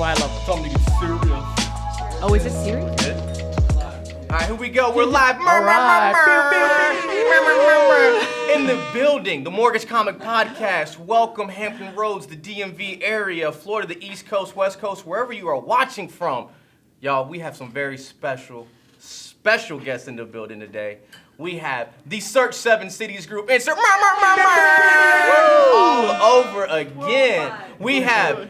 why I love it. Something serious. Oh, is it serious? All right, here we go. We're live. All right. In the building, the Mortgage Comic Podcast. Welcome, Hampton Roads, the DMV area, Florida, the East Coast, West Coast, wherever you are watching from. Y'all, we have some very special guests in the building today. We have the Search 7 Cities group. Insert all over again. We have,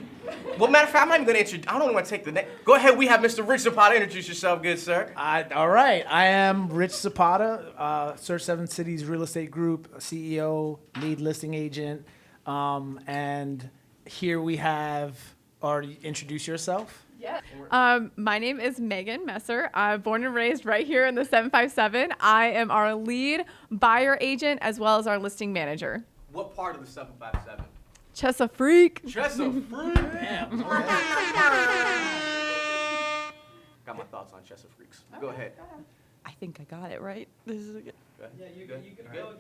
well, matter of fact, I'm not even going to introduce, I don't even want to take the name. Go ahead, we have Mr. Richie Zapata. Introduce yourself, good sir. All right. I am Rich Zapata, Search 7 Cities Real Estate Group, CEO, lead listing agent. And here we have, or introduce yourself. Yeah. My name is Megan Messer. I'm born and raised right here in the 757. I am our lead buyer agent as well as our listing manager. What part of the 757? Chesapeake. Chesapeake. Damn. Got my thoughts on Chesapeake's. Go ahead. I think I got it right. This is good. Yeah, you good.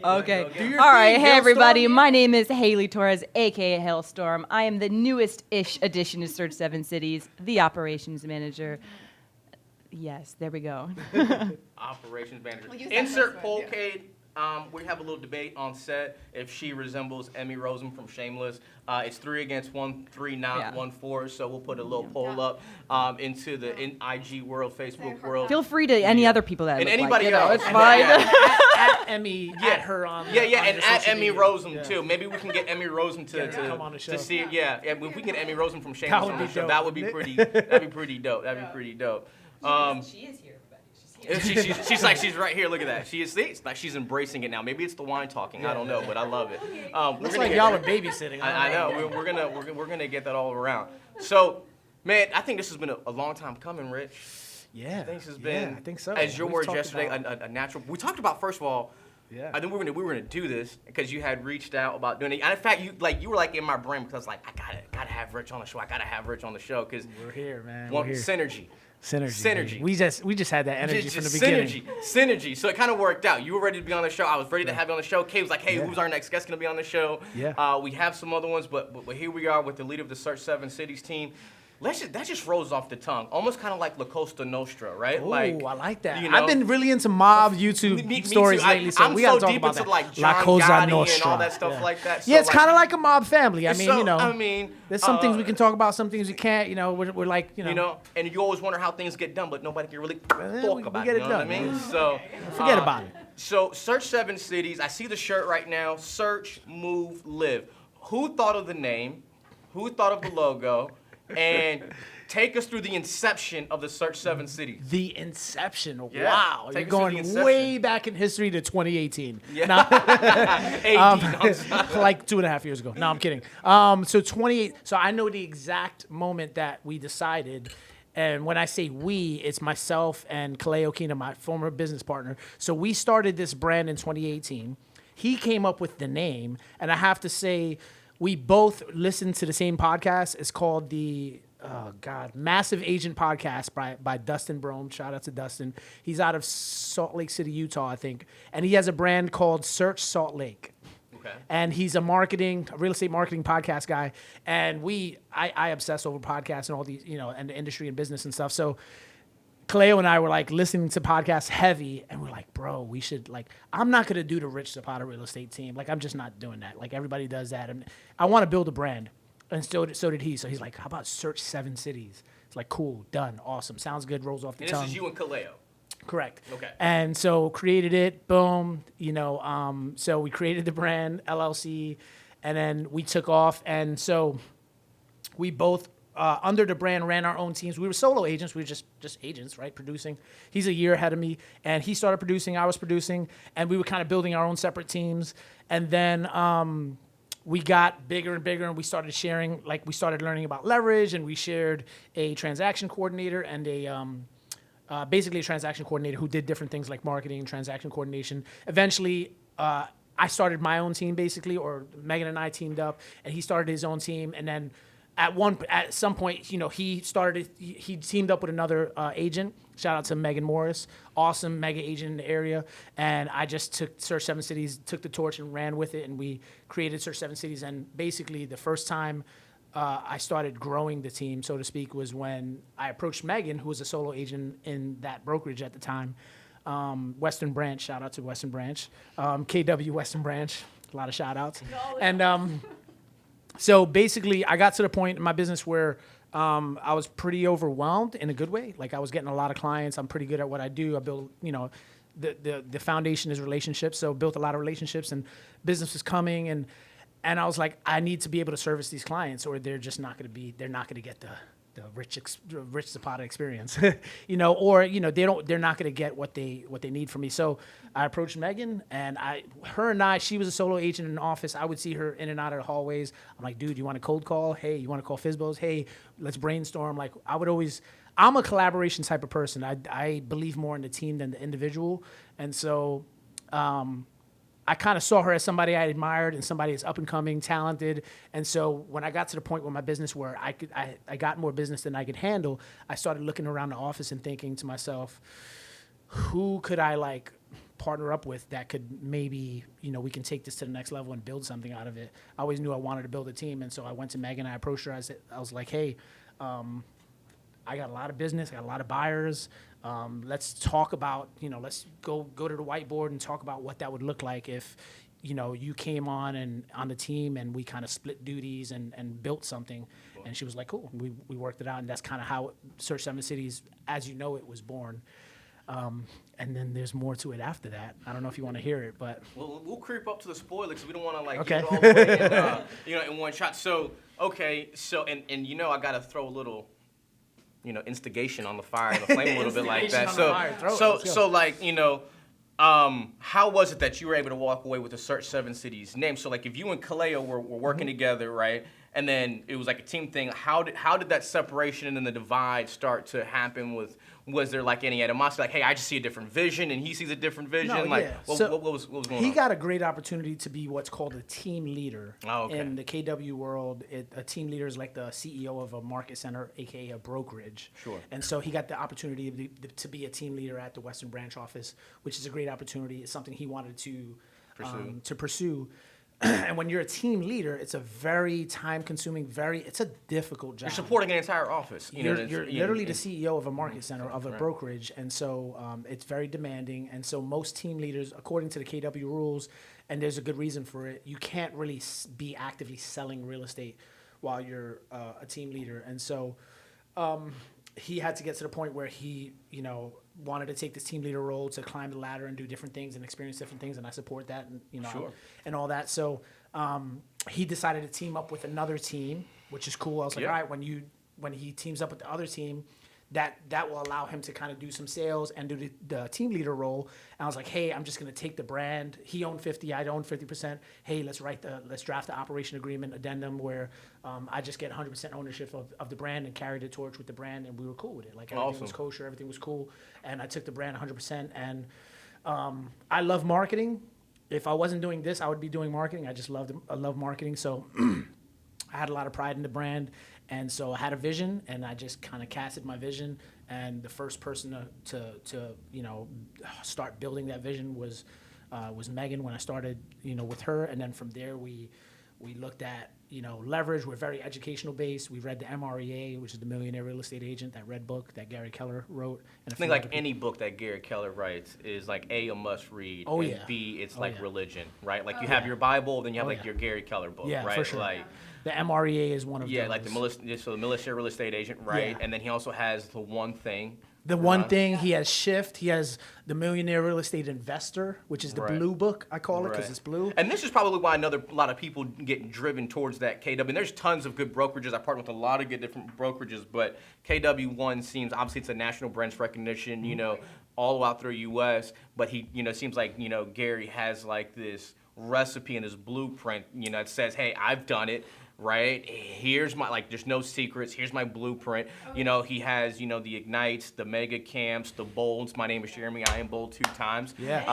Okay. Do your All right. thing, Hey, everybody. Hailstorm. My name is Hailey AKA Hailstorm. I am the newest-ish addition to Search 7 Cities, the operations manager. Yes, there we go. Operations manager. We'll use that Insert next one, Polcade. We have a little debate on set if she resembles Emmy Rossum from Shameless. It's 3 against 1, 3 not, Yeah. 1 4. So we'll put a little poll up into the IG world, Facebook world. Feel free to any other people that And look anybody like, you know, else. it's fine. Yeah. At Emmy, at her on Yeah, on and your at social Emmy media. Rossum Yeah. too. Maybe we can get Emmy Rossum to come on the show. to see it. Yeah, if we can get Emmy Rossum from That Shameless would on be the show, dope. that would be pretty. That'd be pretty dope. That'd be pretty dope. She is here, everybody. She's like, she's right here. Look at that. She is. It's like she's embracing it now. Maybe it's the wine talking. I don't know, but I love it. Looks like y'all are babysitting. I know. We're gonna get that all around. So, man, I think this has been a long time coming, Rich. Yeah. I think this has been. I think so. As your We've words talked yesterday, about- a natural. We talked about first of all. Yeah. I think we were gonna do this because you had reached out about doing it. And in fact, you were like in my brain because I was like, I gotta have Rich on the show. I gotta have Rich on the show because We're here, man. one We're here. synergy. Synergy. We just had that energy from the beginning. Synergy. So it kind of worked out. You were ready to be on the show. I was ready to have you on the show. Kay was like, hey, who's our next guest going to be on the show? Yeah. We have some other ones, but here we are with the leader of the Search 7 Cities team. That just rolls off the tongue. Almost kind of like La Costa Nostra, right? Oh, I like that. you know, I've been really into mob YouTube me stories too. lately, so I'm we gotta so talk deep about into that. like La John Cosa Gotti Nostra. and all that stuff like that. So Yeah, it's kind of like a mob family. I mean, so, you know. I mean, there's some things we can talk about, some things we can't. You know, we're like, you know. And you always wonder how things get done, but nobody can really we talk about get it. it You know what I done, mean? man. So Forget about it. So Search 7 Cities. I see the shirt right now. Search, move, live. Who thought of the name? Who thought of the logo? And take us through the inception of the Search 7 Cities. The inception. Yeah. Wow. Take You're us through the going inception. way back in history to 2018. Yeah. AD. Like 2.5 years ago. No, I'm kidding. So I know the exact moment that we decided. And when I say we, it's myself and Kaleo Okina, my former business partner. So we started this brand in 2018. He came up with the name. And I have to say, we both listened to the same podcast. It's called the Massive Agent Podcast by Dustin Brome. Shout out to Dustin. He's out of Salt Lake City, Utah, I think. And he has a brand called Search Salt Lake. Okay. And he's a real estate marketing podcast guy. And I obsess over podcasts and all these, you know, and the industry and business and stuff. So Kaleo and I were like listening to podcasts heavy, and we're like, bro, we should I'm not gonna do the Rich Zapata real estate team. Like, I'm just not doing that. Like, everybody does that, and I want to build a brand, and so did he. So he's like, how about Search 7 Cities? It's like, cool, done, awesome, sounds good, rolls off the And tongue. this is you and Kaleo. Correct. Okay. And so created it, boom, you know, so we created the brand, LLC, and then we took off. And so we both, under the brand, ran our own teams. We were solo agents. We were just agents, right, producing. He's a year ahead of me, and he started producing, I was producing, and we were kind of building our own separate teams. And then we got bigger and bigger, and we started sharing, we started learning about leverage, and we shared a transaction coordinator and basically a transaction coordinator who did different things like marketing, transaction coordination. Eventually, I started my own team, basically, or Megan and I teamed up, and he started his own team. And then at some point, you know, he teamed up with another agent. Shout out to Megan Morris, awesome mega agent in the area. And I just took Search 7 Cities, took the torch and ran with it, and we created Search 7 Cities. And basically, the first time I started growing the team, so to speak, was when I approached Megan, who was a solo agent in that brokerage at the time. Western Branch, shout out to Western Branch. KW Western Branch, a lot of shout outs. And so basically, I got to the point in my business where I was pretty overwhelmed in a good way. Like I was getting a lot of clients. I'm pretty good at what I do. I build, the foundation is relationships. So built a lot of relationships and business was coming. And I was like, I need to be able to service these clients or they're just not going to they're not going to get the Rich Zapata experience, they're not going to get what they need from me. So I approached Megan and she was a solo agent in an office. I would see her in and out of the hallways. I'm like, dude, you want a cold call? Hey, you want to call Fizbos? Hey, let's brainstorm. Like I'm a collaboration type of person. I believe more in the team than the individual. And so, I kind of saw her as somebody I admired and somebody that's up and coming, talented. And so when I got to the point with my business where I got more business than I could handle, I started looking around the office and thinking to myself, who could I partner up with that could maybe, we can take this to the next level and build something out of it. I always knew I wanted to build a team. And so I went to Megan, I approached her. I was like, hey, I got a lot of business, I got a lot of buyers. Let's talk about, let's go to the whiteboard and talk about what that would look like if, you came on the team and we kind of split duties and built something. And she was like, cool. We worked it out. And that's kind of how Search 7 Cities, as you know, it was born. And then there's more to it after that. I don't know if you want to hear it, but. Well, we'll creep up to the spoilers because we don't want to Okay. get it all the way in one shot. So, okay. So, and I got to throw a little, instigation on the fire, the flame a little bit like that. How was it that you were able to walk away with the Search 7 Cities name? So like if you and Kaleo were working together, right? And then it was like a team thing. How did that separation and then the divide start to happen? Was there like any animosity? Like, hey, I just see a different vision, and he sees a different vision. No, like, yeah. what was going on? He got a great opportunity to be what's called a team leader in the KW world. A team leader is like the CEO of a market center, aka a brokerage. Sure. And so he got the opportunity to be a team leader at the Western Branch office, which is a great opportunity. It's something he wanted to pursue. And when you're a team leader, it's a very time-consuming, it's a difficult job. You're supporting an entire office. You're literally the CEO of a market center, of a brokerage, and so it's very demanding. And so most team leaders, according to the KW rules, and there's a good reason for it, you can't really be actively selling real estate while you're a team leader. And so he had to get to the point where he, wanted to take this team leader role to climb the ladder and do different things and experience different things, and I support that, and Sure. and all that. So he decided to team up with another team, which is cool. I was like, all right, when he teams up with the other team, that will allow him to kind of do some sales and do the team leader role. And I was like, hey, I'm just going to take the brand. He owned 50, I owned 50%. Hey, let's draft the operation agreement addendum where I just get 100% ownership of the brand and carry the torch with the brand. And we were cool with it. Like everything was kosher, everything was cool. And I took the brand 100%. And I love marketing. If I wasn't doing this, I would be doing marketing. I love marketing. So I had a lot of pride in the brand. And so I had a vision, and I just kind of casted my vision. And the first person to start building that vision was Megan when I started, with her. And then from there, we looked at, leverage. We're very educational based. We read the MREA, which is the Millionaire Real Estate Agent, that red book that Gary Keller wrote. And I think like any book that Gary Keller writes is like a must read. Oh, and yeah. B, it's Oh, like yeah. religion, right? Like you have your Bible, then you have Oh, like yeah. your Gary Keller book, Yeah, right? for sure. Like the MREA is one of yeah, those. like the military real estate agent, right? Yeah. And then he also has the one thing. The one thing, he has Shift, he has the Millionaire Real Estate Investor, which is the Right. blue book, I call it, because Right. it's blue. And this is probably why a lot of people get driven towards that KW. And there's tons of good brokerages. I partner with a lot of good different brokerages, but KW1 seems, obviously it's a national brand recognition, all out through U.S. But he, seems like, Gary has like this recipe and this blueprint, that says, hey, I've done it. Right? Here's my, there's no secrets. Here's my blueprint. He has, the Ignites, the Mega Camps, the Bolds. My name is Jeremy. I am Bold 2 times. Yeah.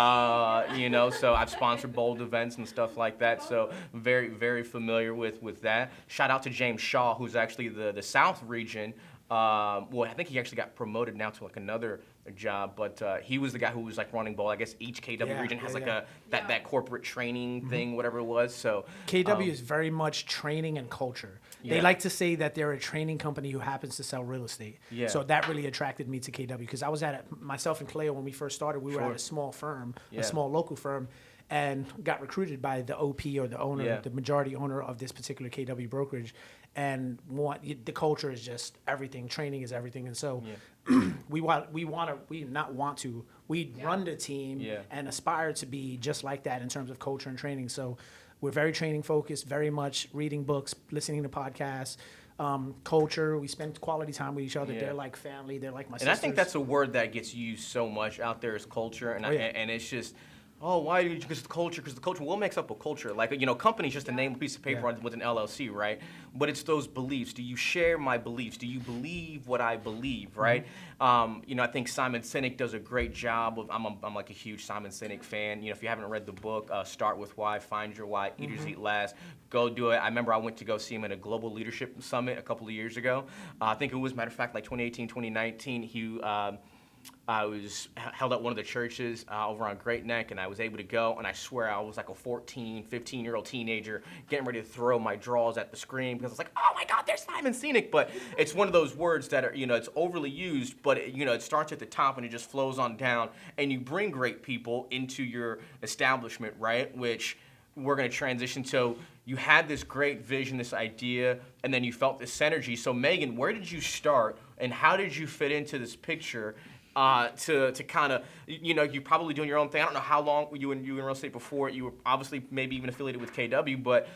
So I've sponsored Bold events and stuff like that. So very, very familiar with that. Shout out to James Shaw, who's actually the South region Well, I think he actually got promoted now to like another job, but he was the guy who was like running bowl. I guess each KW region has like that corporate training thing, whatever it was. So KW is very much training and culture. They like to say that they're a training company who happens to sell real estate. Yeah. So that really attracted me to KW because I was myself and Cleo when we first started. We were at a small firm, a small local firm, and got recruited by the OP or the owner, the majority owner of this particular KW brokerage. And the culture is just everything. Training is everything. And so we run the team and aspire to be just like that in terms of culture and training. So we're very training focused, very much reading books, listening to podcasts, culture. We spend quality time with each other. They're like family. They're like my sisters. And I think that's a word that gets used so much out there is culture. And and it's just, oh, why did you? Because the culture. What makes up a culture? Like, company's just a name, a piece of paper with an LLC, right? But it's those beliefs. Do you share my beliefs? Do you believe what I believe, right? I think Simon Sinek does a great job of. I'm like a huge Simon Sinek fan. If you haven't read the book, Start with Why, Find Your Why, Eaters Eat Last. Go do it. I remember I went to go see him at a Global Leadership Summit a couple of years ago. I think it was, matter of fact, like 2018, 2019. He I was held at one of the churches over on Great Neck, and I was able to go, and I swear I was like a 14, 15-year-old teenager getting ready to throw my drawers at the screen because I was like, oh my God, there's Simon Sinek. But it's one of those words that are, it's overly used, but it starts at the top and it just flows on down, and you bring great people into your establishment, right? Which we're going to transition. So you had this great vision, this idea, and then you felt this synergy. So Megan, where did you start, and how did you fit into this picture? To kind of, you're probably doing your own thing. I don't know how long you in real estate before. You were obviously maybe even affiliated with KW, but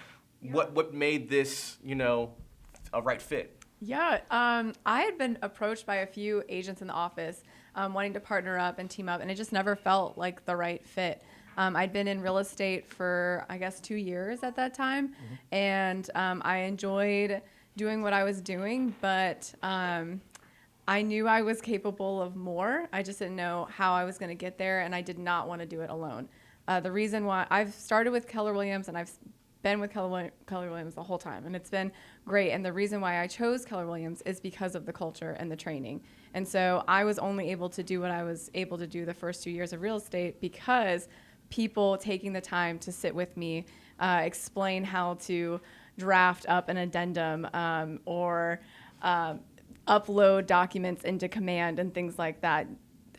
what made this, a right fit? Yeah, I had been approached by a few agents in the office wanting to partner up and team up, and it just never felt like the right fit. I'd been in real estate for, I guess, 2 years at that time, and I enjoyed doing what I was doing, but I knew I was capable of more. I just didn't know how I was going to get there, and I did not want to do it alone. The reason why I've started with Keller Williams, and I've been with Keller Williams the whole time, and it's been great. And the reason why I chose Keller Williams is because of the culture and the training. And so I was only able to do what I was able to do the first 2 years of real estate because people taking the time to sit with me, explain how to draft up an addendum or upload documents into Command and things like that.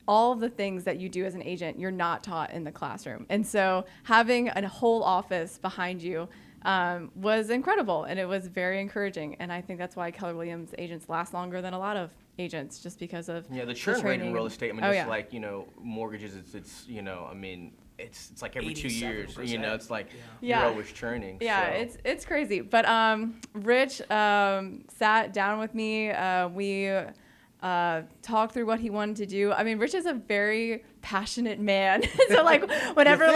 All of the things that you do as an agent, you're not taught in the classroom. And so having a whole office behind you was incredible, and it was very encouraging. And I think that's why Keller Williams agents last longer than a lot of agents, just because of the churn rate in real estate. Like mortgages, it's like every 2 years. It's like you're always churning. Yeah, so. It's crazy. But Rich sat down with me. We talked through what he wanted to do. I mean, Rich is a very passionate man. So like whenever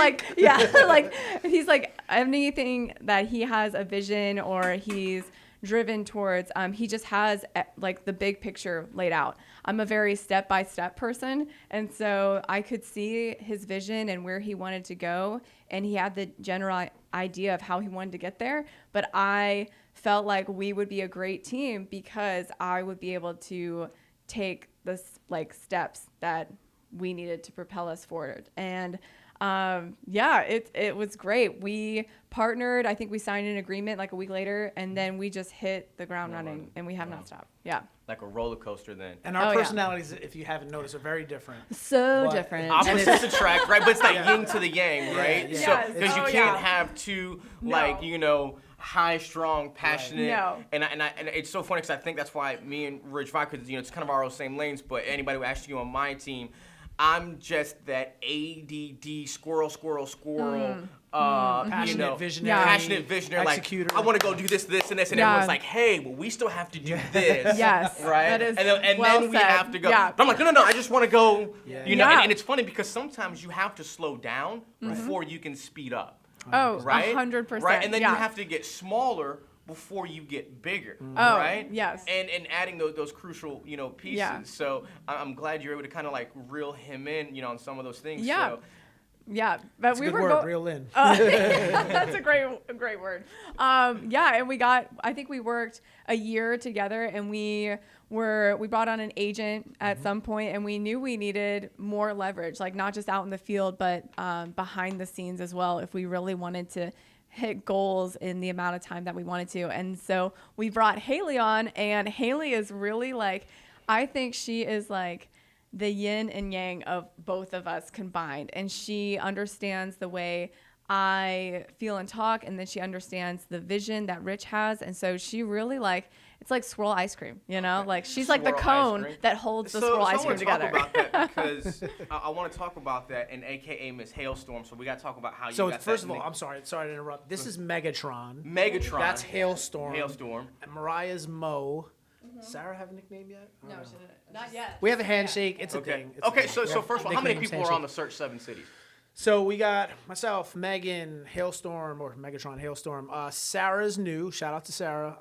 he's like anything that he has a vision or he's driven towards, he just has like the big picture laid out. I'm a very step-by-step person, and so I could see his vision and where he wanted to go, and he had the general idea of how he wanted to get there, but I felt like we would be a great team because I would be able to take the steps that we needed to propel us forward. And it was great. We partnered. I think we signed an agreement like a week later, and then we just hit the ground running, and we have not stopped. Yeah. Like a roller coaster then. And our personalities, if you haven't noticed, are very different. So different. Opposites attract, right? But it's like yin to the yang, right? Yeah. So because you can't have two, high, strong, passionate. No. And it's so funny because I think that's why me and Rich Vodka, it's kind of our same lanes. But anybody who asks you on my team, I'm just that ADD squirrel. Passionate visionary. Passionate visionary. Executor. Like, I want to go do this, and this, and everyone's like, hey, well, we still have to do this. Yes. Right? That is and well then we said. have to go. Yeah. But I'm like, no, I just want to go. Yeah. And it's funny because sometimes you have to slow down before you can speed up. Oh, right? 100%. Right? And then you have to get smaller before you get bigger, Oh, right? yes. And adding those crucial, pieces. Yeah. So I'm glad you're able to kind of like reel him in, on some of those things. Yeah. So Yeah, but It's a we good were word, reel in. That's a great word. Yeah, and I think we worked a year together, and we brought on an agent at some point, and we knew we needed more leverage, like not just out in the field, but behind the scenes as well, if we really wanted to hit goals in the amount of time that we wanted to. And so we brought Hailey on, and Hailey is really like, I think she is like the yin and yang of both of us combined. And she understands the way I feel and talk, and then she understands the vision that Rich has. And so she really like, it's like swirl ice cream, you know? Like she's like the cone that holds the swirl ice cream together. I want to talk about that because I want to talk about that and AKA Miss Hailstorm. So we got to talk about how you So got first that of all, I'm sorry to interrupt. This is Megatron. Megatron. That's Hailstorm. Hailstorm. And Mariah's Mo. Sarah have a nickname yet? No, she didn't. Not yet. We have a handshake. It's a Okay. thing. It's a Okay. thing. So We have first of all, how many nicknames, people are on the handshake. Search 7 Cities? So we got myself, Megan, Hailstorm, or Megatron, Hailstorm. Sarah's new. Shout out to Sarah.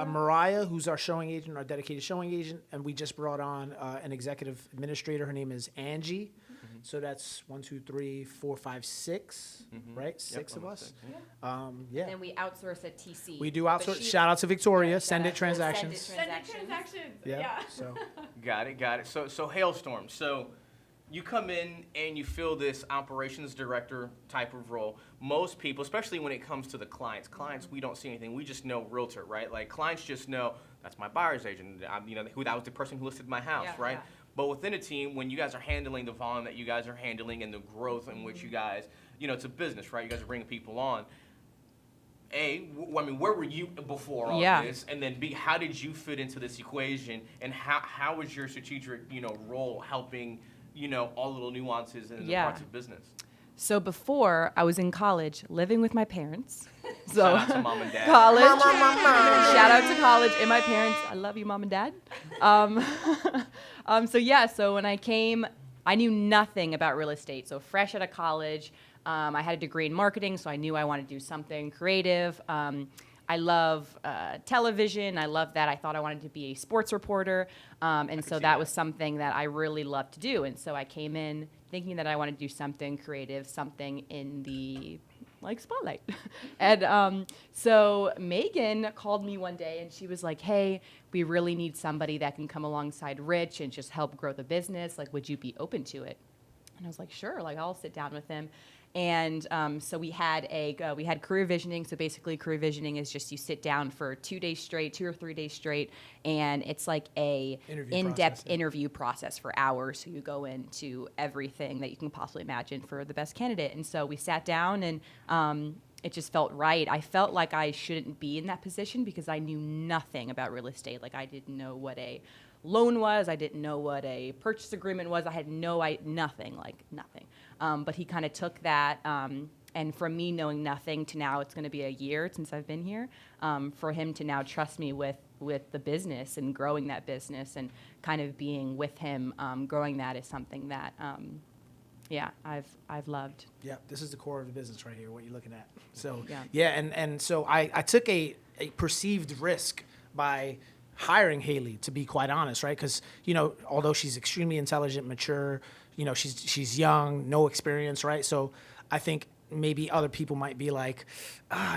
Mariah, who's our showing agent, our dedicated showing agent, and we just brought on an executive administrator. Her name is Angie. So that's 1, 2, 3, 4, 5, 6, right? Six of us. Yeah. Then we outsource a TC. We do But outsource. she- Shout out to Victoria. Shout Send out it to transactions. Send it transactions. Yeah. So Got it. So Hailstorm. So you come in and you fill this operations director type of role. Most people, especially when it comes to the clients, we don't see anything. We just know realtor, right? Like clients just know that's my buyer's agent. Who that was the person who listed my house, Yeah, right? yeah. But within a team, when you guys are handling the volume that you guys are handling and the growth in which you guys, it's a business, right? You guys are bringing people on. Where were you before all this? And then B, how did you fit into this equation? And how was your strategic, role helping, all little nuances in the parts of business? So before, I was in college living with my parents. So Shout out to mom and dad. college. Shout out to college and my parents. I love you, mom and dad. So when I came, I knew nothing about real estate. So fresh out of college, I had a degree in marketing, so I knew I wanted to do something creative. I love television. I love that. I thought I wanted to be a sports reporter. And so that was something that I really loved to do. And so I came in thinking that I wanted to do something creative, something in the spotlight. And so Megan called me one day and she was like, hey, we really need somebody that can come alongside Rich and just help grow the business. Like, would you be open to it? And I was like, sure, I'll sit down with him. And so we had career visioning. So basically career visioning is just you sit down for 2 days straight, 2 or 3 days straight, and it's like a in-depth interview process for hours. So you go into everything that you can possibly imagine for the best candidate. And so we sat down and it just felt right. I felt like I shouldn't be in that position because I knew nothing about real estate. Like I didn't know what a loan was. I didn't know what a purchase agreement was. I had nothing. But he kind of took that, and from me knowing nothing to now it's going to be a year since I've been here, for him to now trust me with the business and growing that business and kind of being with him, growing that is something that, I've loved. yeah, this is the core of the business right here. What you're looking at. So Yeah. and so I took a perceived risk by hiring Hailey, to be quite honest, right? Because although she's extremely intelligent, mature, she's young, no experience, right? So I think maybe other people might be like,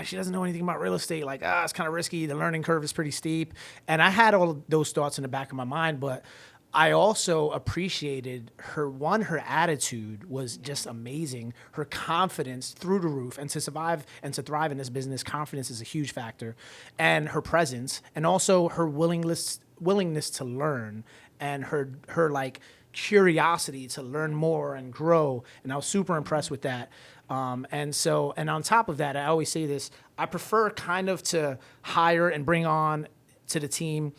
she doesn't know anything about real estate. Like, it's kind of risky. The learning curve is pretty steep. And I had all of those thoughts in the back of my mind, but I also appreciated her attitude was just amazing. Her confidence through the roof, and to survive and to thrive in this business, confidence is a huge factor. And her presence, and also her willingness to learn, and her curiosity to learn more and grow. And I was super impressed with that. And on top of that, I always say this, I prefer kind of to hire and bring on to the team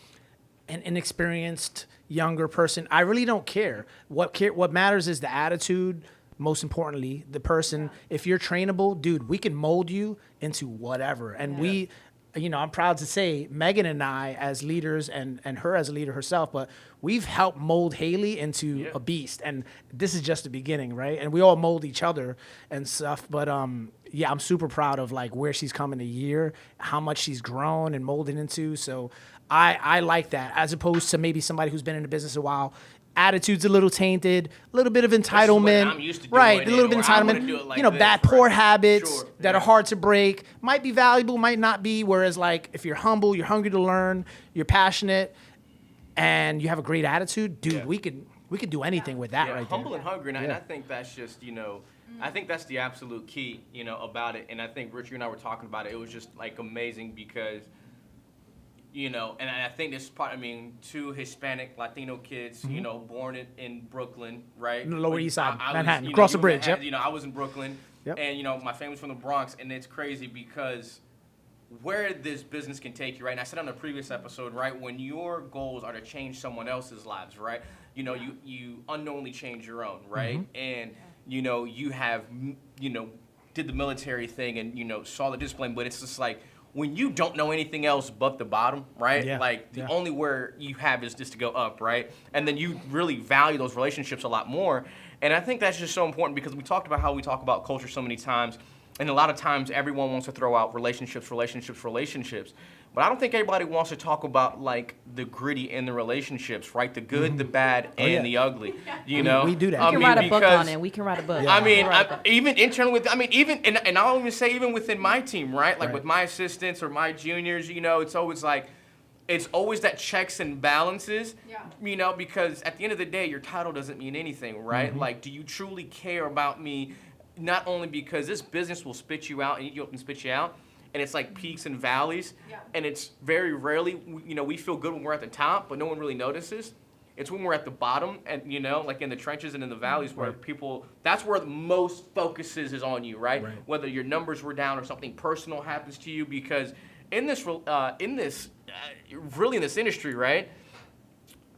an inexperienced younger person. I really don't care. What matters is the attitude. Most importantly, the person. If you're trainable, dude, we can mold you into whatever. And I'm proud to say Megan and I as leaders and her as a leader herself, but we've helped mold Hailey into a beast. And this is just the beginning, right? And we all mold each other and stuff. But I'm super proud of where she's come in a year, how much she's grown and molded into. So I like that, as opposed to maybe somebody who's been in the business a while. attitude's a little tainted, a little bit of is what entitlement, I'm used to right? A doing little it, bit of or I wanna entitlement. do it like You know, this, bad, right. poor habits Sure, that yeah. are hard to break. Might be valuable, might not be. Whereas, like, if you're humble, you're hungry to learn, you're passionate, and you have a great attitude, dude, Yeah. we could do anything with that Yeah, right humble there. and hungry, and Yeah. I think that's just, I think that's the absolute key, about it. And I think Richie and I were talking about it. It was just like amazing because, and I think this part. I mean, two Hispanic Latino kids, born in Brooklyn, right? Lower East Side, I was, Manhattan, you across you the were bridge, Manhattan, yep. I was in Brooklyn, Yep. and my family's from the Bronx, and it's crazy because where this business can take you, right? And I said on the previous episode, right, when your goals are to change someone else's lives, right? You unknowingly change your own, right? And you have did the military thing and saw the discipline, but it's just like when you don't know anything else but the bottom, right? Yeah. Like the Yeah. only where you have is just to go up, right? And then you really value those relationships a lot more. And I think that's just so important because we talked about how we talk about culture so many times. And a lot of times everyone wants to throw out relationships. But I don't think everybody wants to talk about like the gritty in the relationships, right? The good, the bad, and yeah. the ugly. We do that. I We can mean, write a book because- on it. We can write a book. I mean, We'll write a book. even internally with, and I'll even say even within my team, right? Like Right. with my assistants or my juniors, it's always like, it's always that checks and balances, because at the end of the day, your title doesn't mean anything, right? Like, do you truly care about me? Not only because this business will spit you out and eat you up and spit you out, and it's like peaks and valleys, and it's very rarely, we feel good when we're at the top, but no one really notices. It's when we're at the bottom and, like in the trenches and in the valleys where people, that's where the most focuses is on you, right? Right. Whether your numbers were down or something personal happens to you, because in this industry, right?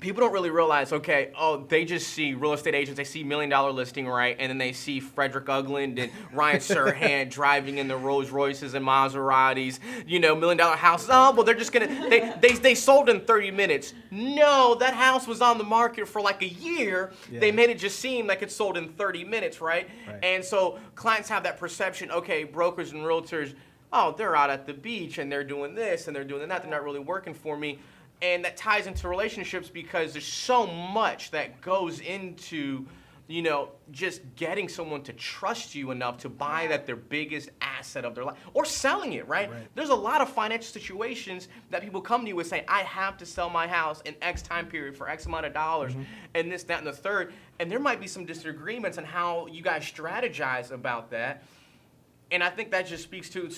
People don't really realize, they just see real estate agents, they see $1 million listing, right? And then they see Frederick Ugland and Ryan Serhant driving in the Rolls Royces and Maseratis, $1 million houses. Oh, well, they're just gonna, they sold in 30 minutes. No, that house was on the market for like a year. Yeah. They made it just seem like it sold in 30 minutes, right? Right. And so clients have that perception, brokers and realtors, they're out at the beach and they're doing this and they're doing that. They're not really working for me. And that ties into relationships because there's so much that goes into, just getting someone to trust you enough to buy that their biggest asset of their life or selling it, right? There's a lot of financial situations that people come to you with saying, I have to sell my house in X time period for X amount of dollars and this, that, and the third. And there might be some disagreements on how you guys strategize about that. And I think that just speaks to,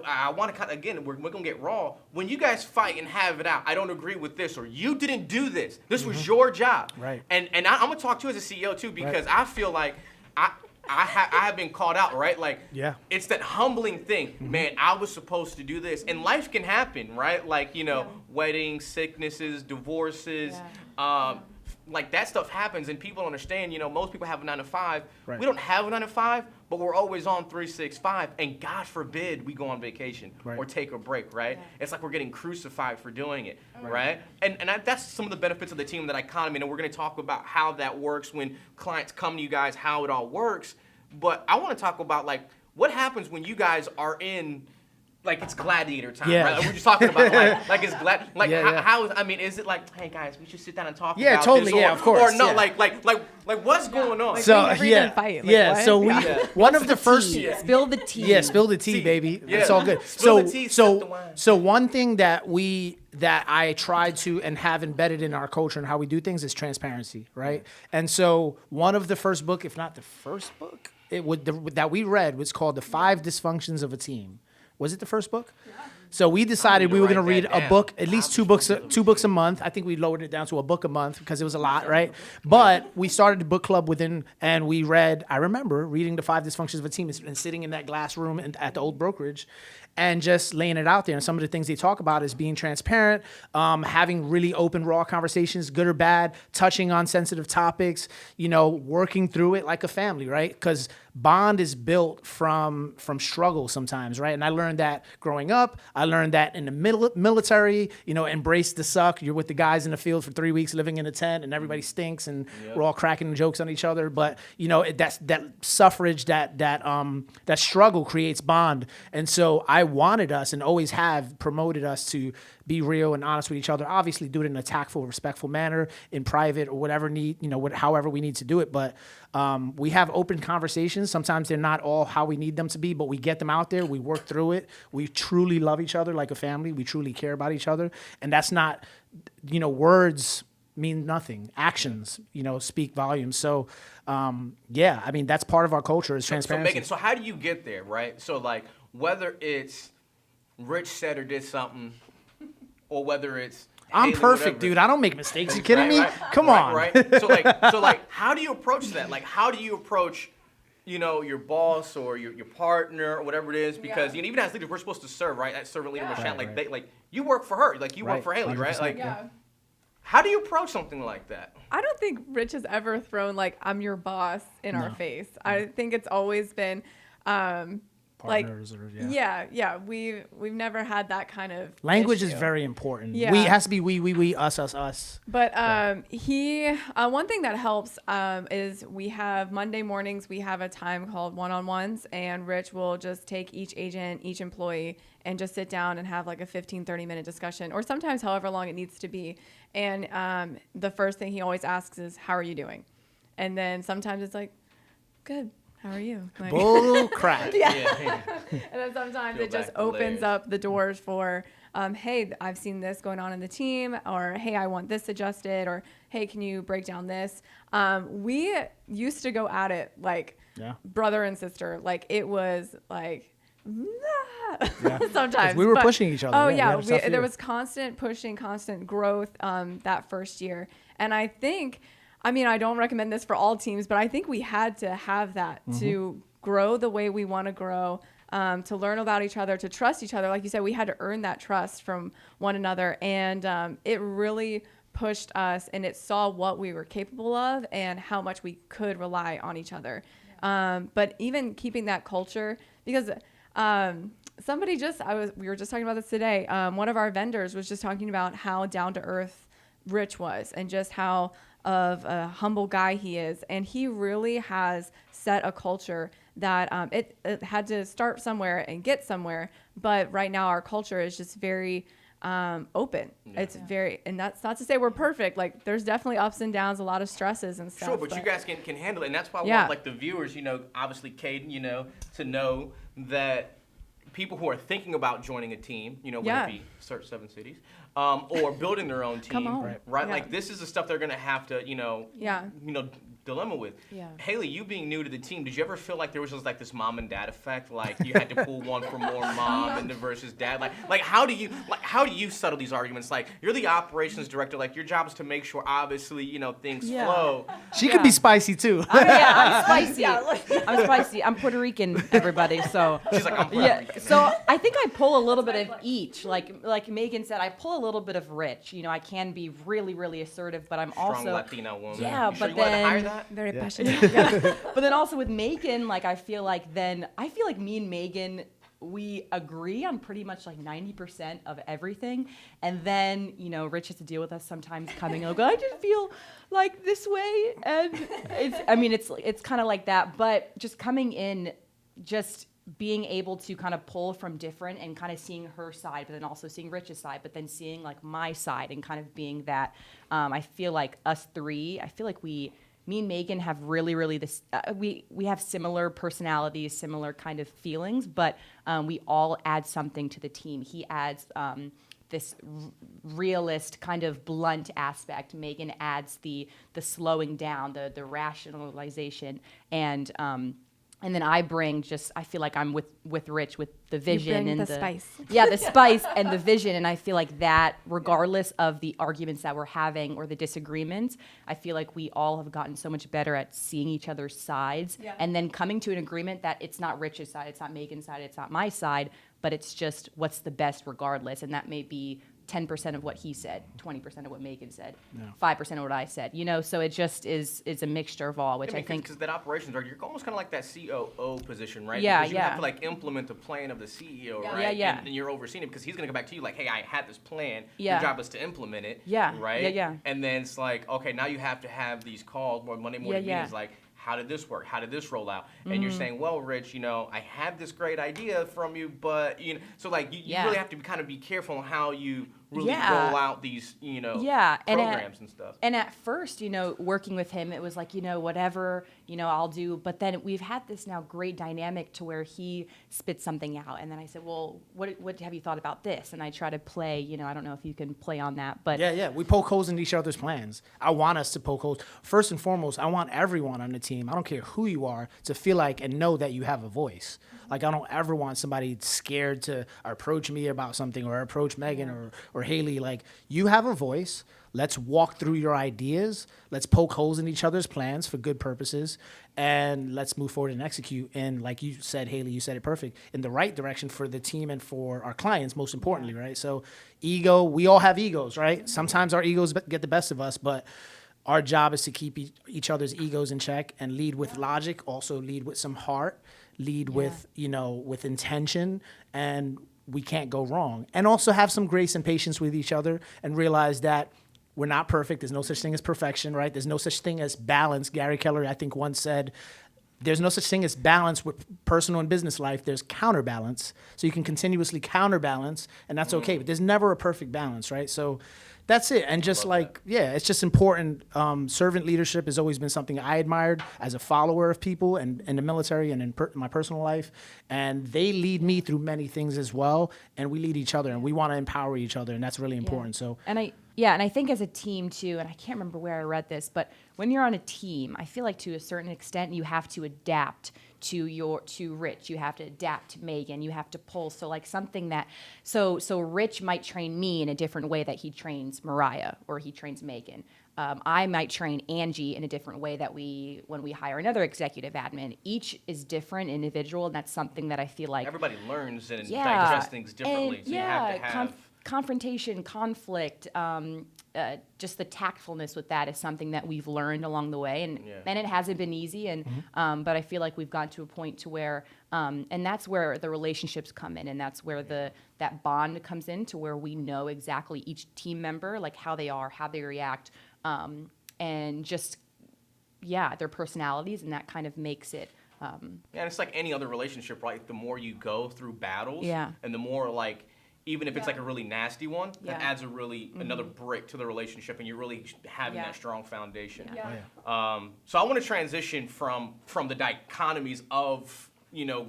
I want to kind of, again, we're going to get raw. When you guys fight and have it out, I don't agree with this, or you didn't do this. This was your job. Right. And I'm going to talk to you as a CEO, too, because I feel like I have been called out, right? Like, Yeah. it's that humbling thing. Man, I was supposed to do this. And life can happen, right? Like, weddings, sicknesses, divorces, like that stuff happens and people understand, most people have a 9 to 5. Right. We don't have a 9 to 5, but we're always on 365. And God forbid we go on vacation Right. or take a break, right? Yeah. It's like we're getting crucified for doing it, right? And that's some of the benefits of the team that I kind of, and we're going to talk about how that works when clients come to you guys, how it all works. But I want to talk about like what happens when you guys are in, like it's gladiator time, Yeah. right? Like, we're just talking about like it's Yeah. how is, I mean, is it like, hey guys, we should sit down and talk Yeah, about totally, this? yeah, of course, Or no, yeah. like what's going on? Like, So breathe yeah, and fight. Like, yeah. what? So we Yeah. one of the first. Tea. Spill the tea. Yeah, spill the tea, Tea. baby. Yeah. It's all good. Spill So the tea, sip the wine. so one thing that I try to and have embedded in our culture and how we do things is transparency, right? And so one of the first book, if not the first book, that we read was called The 5 Dysfunctions of a Team. Was it the first book? So we decided we were going to read a book, at least two books a month. I think we lowered it down to a book a month because it was a lot, right? But we started a book club and we read, I remember reading The 5 Dysfunctions of a Team and sitting in that glass room at the old brokerage and just laying it out there. And some of the things they talk about is being transparent, having really open, raw conversations, good or bad, touching on sensitive topics, working through it like a family, right? Because bond is built from struggle sometimes, right? And I learned that growing up. I learned that in the military, embrace the suck. You're with the guys in the field for 3 weeks living in a tent and everybody stinks and we're all cracking jokes on each other. But, that's that suffrage, that struggle creates bond. And so I I wanted us and always have promoted us to be real and honest with each other. Obviously, do it in a tactful, respectful manner in private or whatever however we need to do it. But we have open conversations. Sometimes they're not all how we need them to be, but we get them out there. We work through it. We truly love each other like a family. We truly care about each other, and that's not, words mean nothing. Actions, speak volumes. So, that's part of our culture is transparency. So Megan, so how do you get there, right? So like, whether it's Rich said or did something, or whether it's I'm Hailey, perfect, whatever. dude. I don't make mistakes. You kidding me? Right, Come on. Right. So like, how do you approach that? Like, how do you approach, your boss or your partner or whatever it is? Because even as leaders, we're supposed to serve, right? That servant leader, Michelle, you work for her, like you work for Hailey, right? 100%, Like, Yeah. how do you approach something like that? I don't think Rich has ever thrown like I'm your boss in our face. I think it's always been Partners we've never had that kind of language issue. is very important. Yeah. We it has to be we, us. But one thing that helps is we have Monday mornings, we have a time called one-on-ones, and Rich will just take each agent, each employee, and just sit down and have like a 15-30 minute discussion, or sometimes however long it needs to be. And the first thing he always asks is, how are you doing? And then sometimes it's like, good. How are you? Like, Bull crap. Yeah. and then sometimes Peel it just back the opens layers. up the doors for, hey, I've seen this going on in the team, or hey, I want this adjusted, or hey, can you break down this? We used to go at it like brother and sister. Like it was like, sometimes. We were pushing each other. Oh, we had a tough year. there was constant pushing, constant growth that first year. And I think, I don't recommend this for all teams, but I think we had to have that to grow the way we want to grow, to learn about each other, to trust each other. Like you said, we had to earn that trust from one another. And it really pushed us, and it saw what we were capable of and how much we could rely on each other. But even keeping that culture, because we were just talking about this today. One of our vendors was just talking about how down to earth Rich was, and just how of a humble guy he is. And he really has set a culture that it had to start somewhere and get somewhere. But right now our culture is just very open. Yeah. It's very, and that's not to say we're perfect. Like there's definitely ups and downs, a lot of stresses and stuff. Sure, but you guys can handle it. And that's why I want like the viewers, obviously Caden, to know that people who are thinking about joining a team, whether it be Search 7 Cities, or building their own team, right? Yeah. Like this is the stuff they're gonna have to, dilemma with. Yeah. Hailey, you being new to the team, did you ever feel like there was just like this mom and dad effect? Like you had to pull one for more mom and versus dad? Like how do you settle these arguments? Like you're the operations director, like your job is to make sure obviously, things flow. She could be spicy too. I'm spicy. I'm spicy. I'm Puerto Rican, everybody. So she's like, I'm Puerto Rican. So I think I pull a little bit of each. Like Megan said, I pull a little bit of Rich. I can be really, really assertive, but I'm strong also Latina woman. Yeah, you sure but you wanted to hire then that? Very passionate. But then also with Megan, like I feel like me and Megan, we agree on pretty much like 90% of everything. And then, Rich has to deal with us sometimes coming and go, I just feel like this way. And it's kind of like that, but just coming in, just being able to kind of pull from different and kind of seeing her side, but then also seeing Rich's side, but then seeing like my side and kind of being that, I feel like us three, me and Megan have really, really this. We have similar personalities, similar kind of feelings, but we all add something to the team. He adds this realist, kind of blunt aspect. Megan adds the slowing down, the rationalization, and then I bring I feel like I'm with Rich with the vision and the spice. Yeah, the spice and the vision. And I feel like that, regardless of the arguments that we're having or the disagreements, I feel like we all have gotten so much better at seeing each other's sides and then coming to an agreement that it's not Rich's side, it's not Megan's side, it's not my side, but it's just what's the best regardless. And that may be 10% of what he said, 20% of what Megan said, 5% of what I said, so it just is a mixture of all, which I think. Because that operations director, you're almost kind of like that COO position, right? Yeah, because you have to like implement the plan of the CEO, right? Yeah. And you're overseeing it because he's going to come back to you like, hey, I had this plan. Yeah. Your job is to implement it. Yeah. Right? Yeah. And then it's like, okay, now you have to have these calls or Monday morning meetings like, how did this work? How did this roll out? And you're saying, well, Rich, I had this great idea from you, but, so like you really have to kind of be careful on how you really roll out these, programs and stuff. And at first, working with him, it was like, whatever, I'll do. But then we've had this now great dynamic to where he spits something out. And then I said, well, what have you thought about this? And I try to play, I don't know if you can play on that, but. Yeah. We poke holes in each other's plans. I want us to poke holes. First and foremost, I want everyone on the team, I don't care who you are, to feel like and know that you have a voice. Like, I don't ever want somebody scared to approach me about something or approach Megan or Hailey. Like, you have a voice. Let's walk through your ideas. Let's poke holes in each other's plans for good purposes. And let's move forward and execute. And like you said, Hailey, you said it perfect, in the right direction for the team and for our clients, most importantly, right? So ego, we all have egos, right? Sometimes our egos get the best of us, but our job is to keep each other's egos in check and lead with logic, also lead with some heart, lead with, with intention, and we can't go wrong. And also have some grace and patience with each other and realize that we're not perfect. There's no such thing as perfection, right? There's no such thing as balance. Gary Keller, I think, once said, there's no such thing as balance with personal and business life. There's counterbalance. So you can continuously counterbalance, and that's okay. But there's never a perfect balance, right? So that's it. And just it's just important. Servant leadership has always been something I admired as a follower of people and in the military and in my personal life. And they lead me through many things as well. And we lead each other, and we want to empower each other. And that's really important. So. And I think as a team too, and I can't remember where I read this, but when you're on a team, I feel like to a certain extent you have to adapt to Rich, you have to adapt to Megan, you have to pull. So like something that, so Rich might train me in a different way that he trains Mariah or he trains Megan. I might train Angie in a different way that when we hire another executive admin. Each is different, individual, and that's something that I feel like everybody learns and digests things differently. And, so you have to have confrontation, conflict, just the tactfulness with that is something that we've learned along the way, and it hasn't been easy. And but I feel like we've gotten to a point to where, and that's where the relationships come in, and that's where that bond comes in, to where we know exactly each team member, like how they are, how they react, and just their personalities, and that kind of makes it. And it's like any other relationship, right? The more you go through battles, and the more like. Even if it's like a really nasty one, that adds another brick to the relationship, and you're really having that strong foundation. So I want to transition from the dichotomies of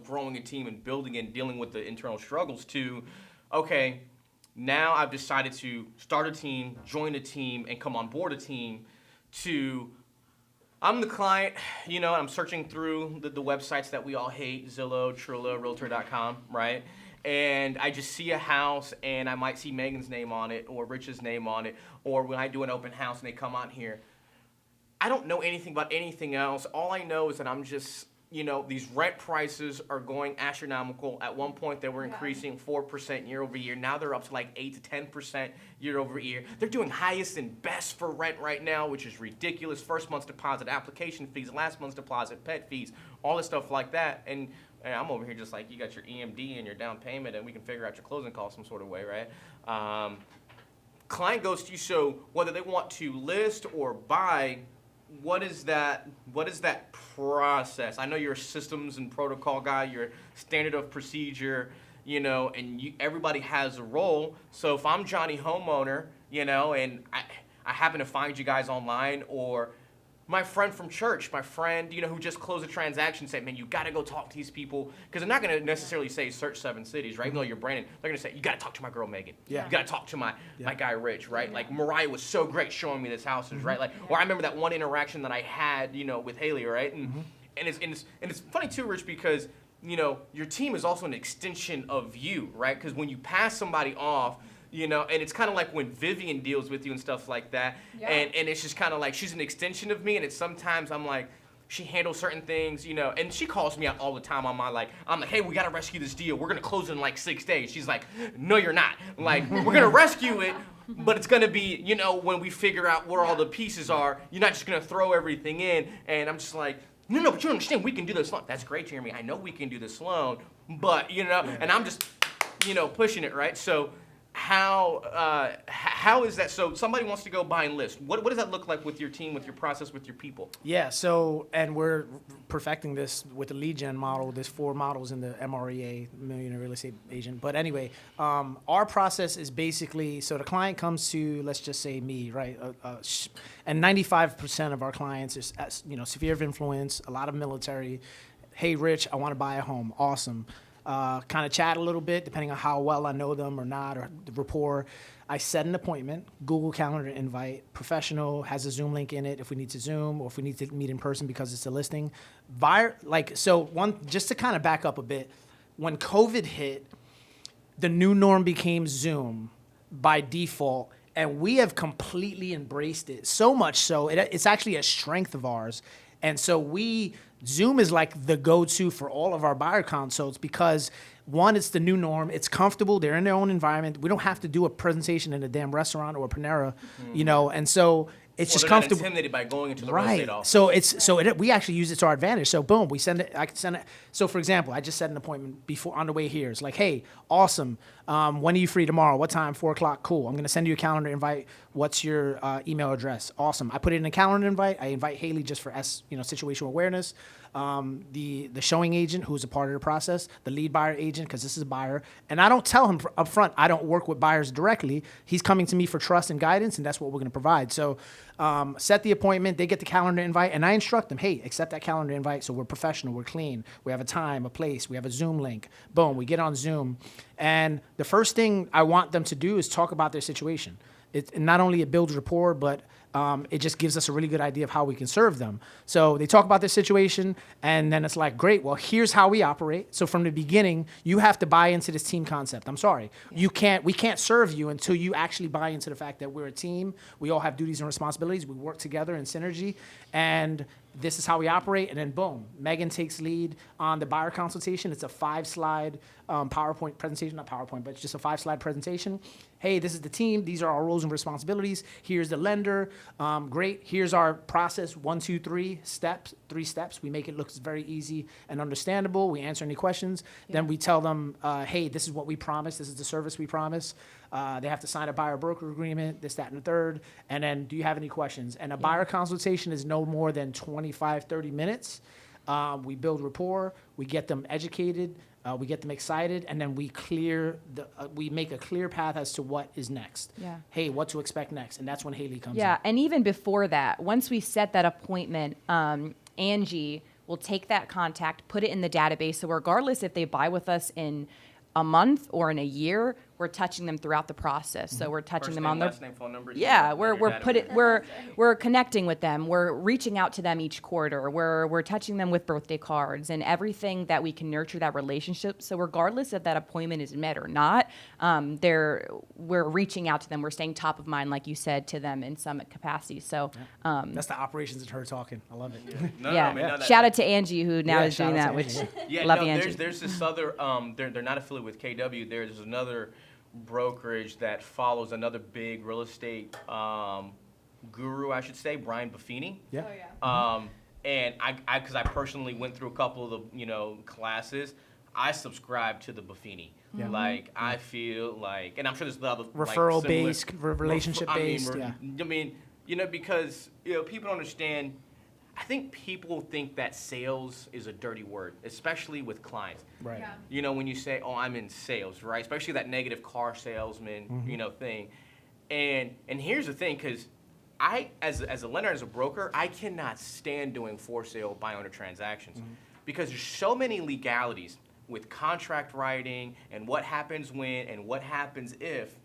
growing a team and building and dealing with the internal struggles to, okay, now I've decided to start a team, join a team, and come on board a team. To I'm the client, and I'm searching through the websites that we all hate, Zillow, Trilla, Realtor.com, right? And I just see a house, and I might see Megan's name on it or Rich's name on it, or when I do an open house and they come out here. I don't know anything about anything else. All I know is that I'm just, these rent prices are going astronomical. At one point, they were increasing 4% year over year. Now they're up to like 8 to 10% year over year. They're doing highest and best for rent right now, which is ridiculous. First month's deposit, application fees, last month's deposit, pet fees, all this stuff like that. And I'm over here just like, you got your EMD and your down payment, and we can figure out your closing costs some sort of way, right? Client goes to you, so whether they want to list or buy, what is that process? I know you're a systems and protocol guy, you're a standard of procedure, and everybody has a role. So if I'm Johnny Homeowner, and I happen to find you guys online, or my friend from church, my friend, who just closed a transaction, said, man, you got to go talk to these people. Because they're not going to necessarily say search 7 cities, right? Even though you're Brandon, they're going to say, you got to talk to my girl, Megan. Yeah. You got to talk to my guy, Rich, right? Like, Mariah was so great showing me this houses, right? Like, or I remember that one interaction that I had, with Hailey, right? And it's funny, too, Rich, because, your team is also an extension of you, right? Because when you pass somebody off, and it's kind of like when Vivian deals with you and stuff like that, and it's just kind of like she's an extension of me, and it's sometimes I'm like, she handles certain things, and she calls me out all the time on I'm like, hey, we got to rescue this deal. We're going to close it in like 6 days. She's like, no, you're not. Like, we're going to rescue it, but it's going to be, when we figure out where all the pieces are, you're not just going to throw everything in. And I'm just like, no, but you understand, we can do this loan. That's great, Jeremy. I know we can do this loan, but, and I'm just, pushing it, right? So how is that? So somebody wants to go buy and list. What does that look like with your team, with your process, with your people? Yeah, so, and we're perfecting this with the lead gen model. There's 4 models in the MREA, Millionaire Real Estate Agent. But anyway, our process is basically, so the client comes to, let's just say me, right? And 95% of our clients is, sphere of influence, a lot of military. Hey, Rich, I want to buy a home. Awesome. Kind of chat a little bit, depending on how well I know them or not, or the rapport. I set an appointment, Google Calendar invite, professional, has a Zoom link in it if we need to Zoom or if we need to meet in person because it's a listing. Just to kind of back up a bit, when COVID hit, the new norm became Zoom by default, and we have completely embraced it. So much so, it's actually a strength of ours. And so Zoom is like the go-to for all of our buyer consults because, one, it's the new norm. It's comfortable. They're in their own environment. We don't have to do a presentation in a damn restaurant or a Panera, and so it's just comfortable. Not intimidated by going into the real estate office. So we actually use it to our advantage. So boom, we send it. I can send it. So for example, I just set an appointment before on the way here. It's like, hey, awesome. When are you free tomorrow? What time? 4:00. Cool. I'm gonna send you a calendar invite. What's your email address? Awesome. I put it in a calendar invite. I invite Hailey just for situational awareness. The showing agent who's a part of the process, the lead buyer agent, because this is a buyer. And I don't tell him up front, I don't work with buyers directly. He's coming to me for trust and guidance, and that's what we're going to provide. So set the appointment, they get the calendar invite, and I instruct them, hey, accept that calendar invite so we're professional, we're clean, we have a time, a place, we have a Zoom link. Boom, we get on Zoom. And the first thing I want them to do is talk about their situation. Not only it builds rapport, but it just gives us a really good idea of how we can serve them. So they talk about their situation, and then it's like, great, well, here's how we operate. So from the beginning, you have to buy into this team concept. I'm sorry. We can't serve you until you actually buy into the fact that we're a team. We all have duties and responsibilities. We work together in synergy, and this is how we operate. And then boom, Megan takes lead on the buyer consultation. It's a 5-slide PowerPoint presentation, not PowerPoint, but it's just a 5-slide presentation. Hey, this is the team. These are our roles and responsibilities. Here's the lender. Great. Here's our process. 1, 2, 3 steps. 3 steps. We make it look very easy and understandable. We answer any questions. Yeah. Then we tell them, hey, this is what we promise. This is the service we promise. They have to sign a buyer broker agreement, this, that, and the third. And then, do you have any questions? And a buyer consultation is no more than 25, 30 minutes. We build rapport. We get them educated. We get them excited, and then we make a clear path as to what is next. Yeah. Hey, what to expect next, and that's when Hailey comes in. Yeah, and even before that, once we set that appointment, Angie will take that contact, put it in the database, so regardless if they buy with us in a month or in a year, we're touching them throughout the process. So we're touching them on their last name, phone number. Yeah, we're connecting with them. We're reaching out to them each quarter. We're touching them with birthday cards and everything that we can nurture that relationship. So regardless if that appointment is met or not, we're reaching out to them. We're staying top of mind, like you said, to them in some capacity. So that's the operations and her talking. I love it. Shout out to Angie who now is doing that. Which love Angie. There's this other. They're not affiliated with KW. There's another brokerage that follows another big real estate guru, I should say, Brian Buffini. Yeah. Oh, yeah. And because I personally went through a couple of the classes, I subscribe to the Buffini. Yeah. Like I feel like, and I'm sure there's other referral based, relationship based. Because people don't understand. I think people think that sales is a dirty word, especially with clients. Right. Yeah. When you say, "Oh, I'm in sales," right? Especially that negative car salesman, thing. And here's the thing, because I, as a lender, as a broker, I cannot stand doing for sale by owner transactions because there's so many legalities with contract writing and what happens when and what happens if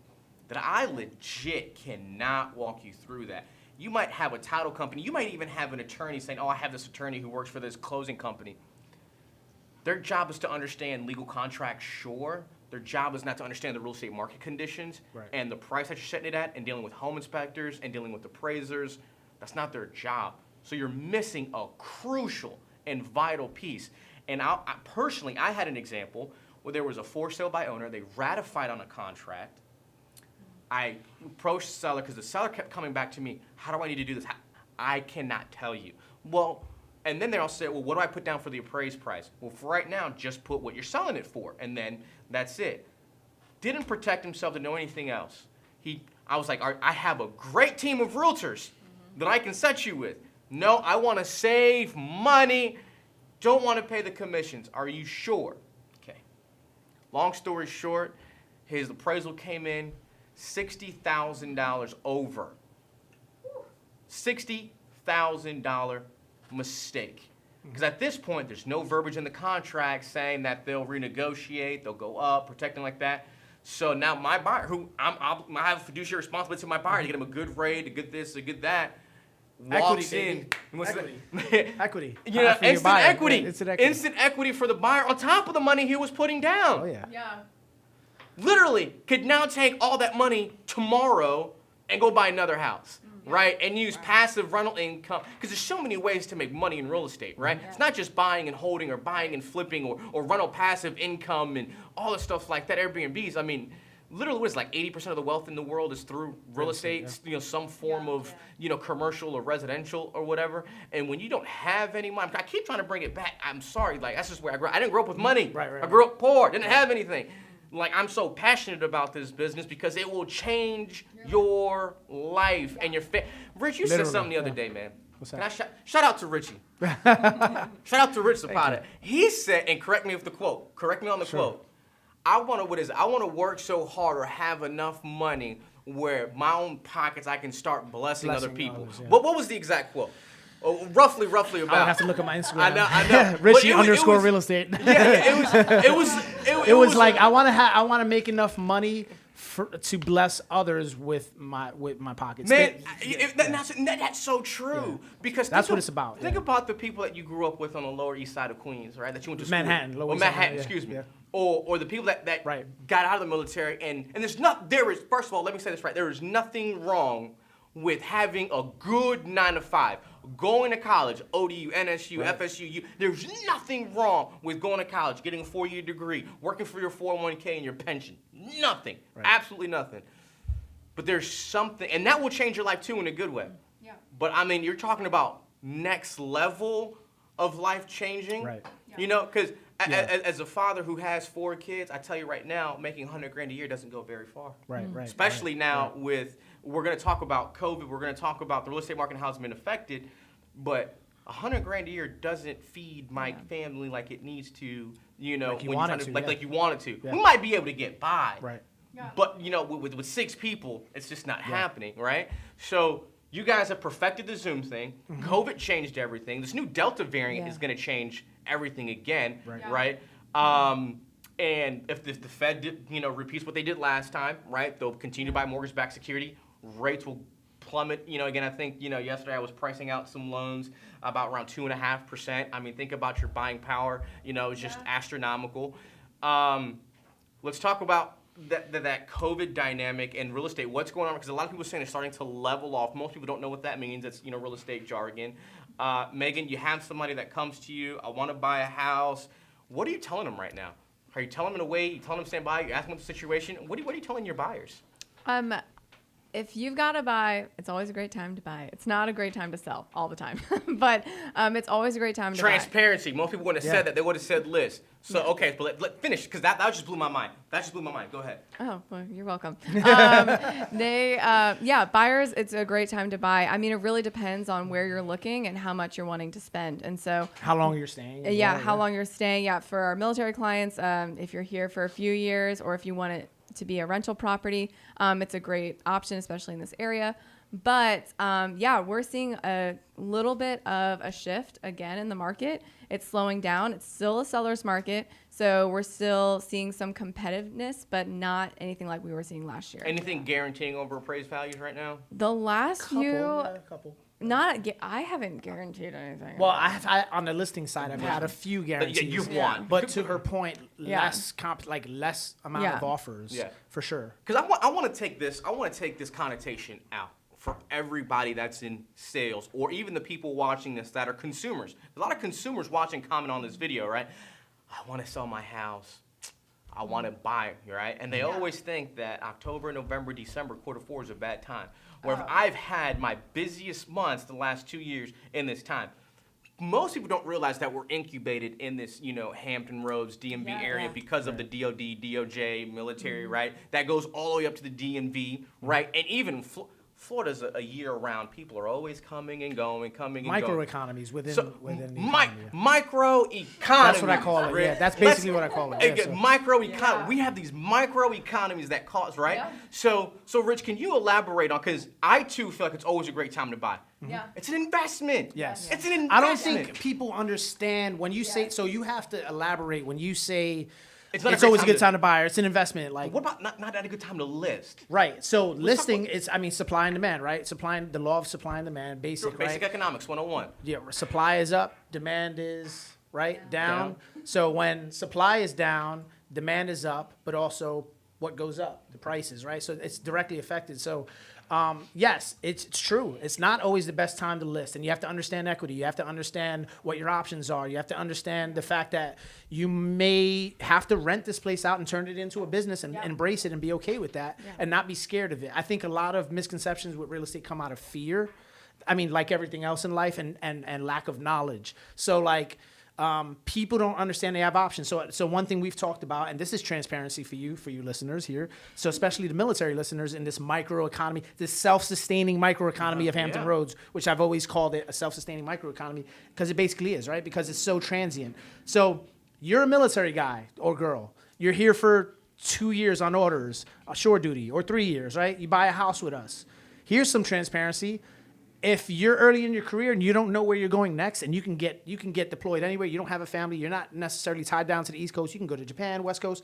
that I legit cannot walk you through that. You might have a title company. You might even have an attorney saying, "Oh, I have this attorney who works for this closing company." Their job is to understand legal contracts, sure. Their job is not to understand the real estate market conditions and the price that you're setting it at and dealing with home inspectors and dealing with appraisers. That's not their job. So you're missing a crucial and vital piece. And I personally had an example where there was a for sale by owner. They ratified on a contract. I approached the seller because the seller kept coming back to me. How do I need to do this? I cannot tell you. Well, and then they all say, well, what do I put down for the appraised price? Well, for right now, just put what you're selling it for, and then that's it. didn't protect himself to know anything else. I was like, I have a great team of realtors that I can set you with. No, I want to save money. Don't want to pay the commissions. Are you sure? Okay. Long story short, his appraisal came in $60,000 over. $60,000 mistake. Because at this point, there's no verbiage in the contract saying that they'll renegotiate, they'll go up, protecting like that. So now my buyer, who I have fiduciary responsibility to my buyer to get him a good rate, a good this, a good that, walks in. Equity. You know, instant equity. Instant equity. Instant equity for the buyer on top of the money he was putting down. Oh, yeah. Yeah. Literally could now take all that money tomorrow and go buy another house. Right, and use passive rental income, because there's so many ways to make money in real estate, right? It's not just buying and holding or buying and flipping or rental passive income and all the stuff like that, Airbnbs. I mean, literally, what is like 80% of the wealth in the world is through real estate, you know, some form of, you know, commercial or residential or whatever. And when you don't have any money, I keep trying to bring it back. I'm sorry, like, that's just where I grew up. I didn't grow up with money. I grew up poor, didn't have anything. Like, I'm so passionate about this business because it will change your life and your Rich, you said something the other day, man. What's Can that? I shout out to Richie. Shout out to Richie Zapata. He said, and correct me on the quote. I want to work so hard or have enough money where my own pockets I can start blessing other people. Others, yeah. What was the exact quote? Oh, roughly about. I would have to look at my Instagram. I know. Richie But it was- _real estate. Yeah, It was like I want to make enough money to bless others with my pockets. Man, that's so true. Because That's what it's about, Think yeah. about the people that you grew up with on the Lower East Side of Queens, right? That you went to school Manhattan, with. Lower Or East Side, Manhattan, yeah, excuse me. yeah. Or the people that got out of the military and first of all, let me say this right. There is nothing wrong with having a good 9 to 5. Going to college, ODU, NSU, FSU, there's nothing wrong with going to college, getting a 4-year degree, working for your 401k and your pension. Nothing. Absolutely nothing. But there's something, and that will change your life too in a good way. Yeah. But I mean, you're talking about next level of life changing. Right. You know, because as a father who has 4 kids, I tell you right now, making $100,000 a year doesn't go very far. Right. Especially now with, we're going to talk about COVID, we're going to talk about the real estate market and how it's been affected, but $100,000 a year doesn't feed my family like it needs to, you know, Like you want it to, like you want it to. Yeah. We might be able to get by, Right. Yeah. but you know, with 6 people, it's just not happening, right? So you guys have perfected the Zoom thing. COVID changed everything. This new Delta variant is going to change everything again, right? And if the Fed repeats what they did last time, right? They'll continue to buy mortgage-backed security. Rates will plummet. You know, again, I think yesterday I was pricing out some loans about around 2.5%. I mean, think about your buying power. You know, it's just astronomical. Let's talk about that COVID dynamic in real estate. What's going on? Because a lot of people are saying it's starting to level off. Most people don't know what that means. It's real estate jargon. Megan, you have somebody that comes to you. I want to buy a house. What are you telling them right now? Are you telling them to wait? You telling them to stand by? You asking them the situation? What are you telling your buyers? If you've got to buy, it's always a great time to buy. It's not a great time to sell all the time, but it's always a great time to buy. Transparency. Most people wouldn't have said that. They would have said list. So, okay, but let finish, because that just blew my mind. Go ahead. Oh, well, you're welcome. Buyers, it's a great time to buy. I mean, it really depends on where you're looking and how much you're wanting to spend. And so, How long you're staying? how long you're staying. Yeah, for our military clients, if you're here for a few years or if you want it to be a rental property, it's a great option, especially in this area. But we're seeing a little bit of a shift again in the market. It's slowing down. It's still a seller's market. So we're still seeing some competitiveness, but not anything like we were seeing last year. Anything guaranteeing over appraised values right now? The last few, couple. I haven't guaranteed anything. Well, I on the listing side, I've had a few guarantees. you've won. But to her point, less amount Yeah. of offers, for sure. Because I want to take this connotation out for everybody that's in sales, or even the people watching this that are consumers. A lot of consumers watching comment on this video, right? I want to sell my house. I want to buy it, right? And they always think that October, November, December, quarter 4 is a bad time. Where I've had my busiest months the last 2 years in this time. most people don't realize that we're incubated in this, Hampton Roads, DMV area because of the DOD, DOJ, military, right? That goes all the way up to the DMV, right? And even Florida's a year-round. People are always coming and going, Microeconomies within the economy. Microeconomy. That's what I call it. Yeah, that's basically what I call it. Yeah, so. Microeconomy. Yeah. We have these microeconomies that cause, right? Yeah. So Rich, can you elaborate on? Because I too feel like it's always a great time to buy. Yeah. It's an investment. Yes. It's an investment. I don't think people understand when you say, so you have to elaborate when you say it's always a good time to buy or it's an investment. Like, what about not a good time to list? Right. So listing is, supply and demand, right? The law of supply and demand, Basic right? economics 101. Yeah, supply is up, demand is, right, down. So when supply is down, demand is up, but also what goes up? The prices, right? So it's directly affected. So yes, it's true. It's not always the best time to list, and you have to understand equity. You have to understand what your options are. You have to understand the fact that you may have to rent this place out and turn it into a business and embrace it and be okay with that and not be scared of it. I think a lot of misconceptions with real estate come out of fear. I mean, like everything else in life, and lack of knowledge. So like, people don't understand they have options. So one thing we've talked about, and this is transparency for you listeners here. So especially the military listeners in this microeconomy, this self-sustaining microeconomy of Hampton Roads, which I've always called it a self-sustaining microeconomy, because it basically is, right? Because it's so transient. So you're a military guy or girl. You're here for 2 years on orders, shore duty, or 3 years, right? You buy a house with us. Here's some transparency. If you're early in your career and you don't know where you're going next, and you can get deployed anywhere, you don't have a family, you're not necessarily tied down to the East Coast, you can go to Japan, West Coast.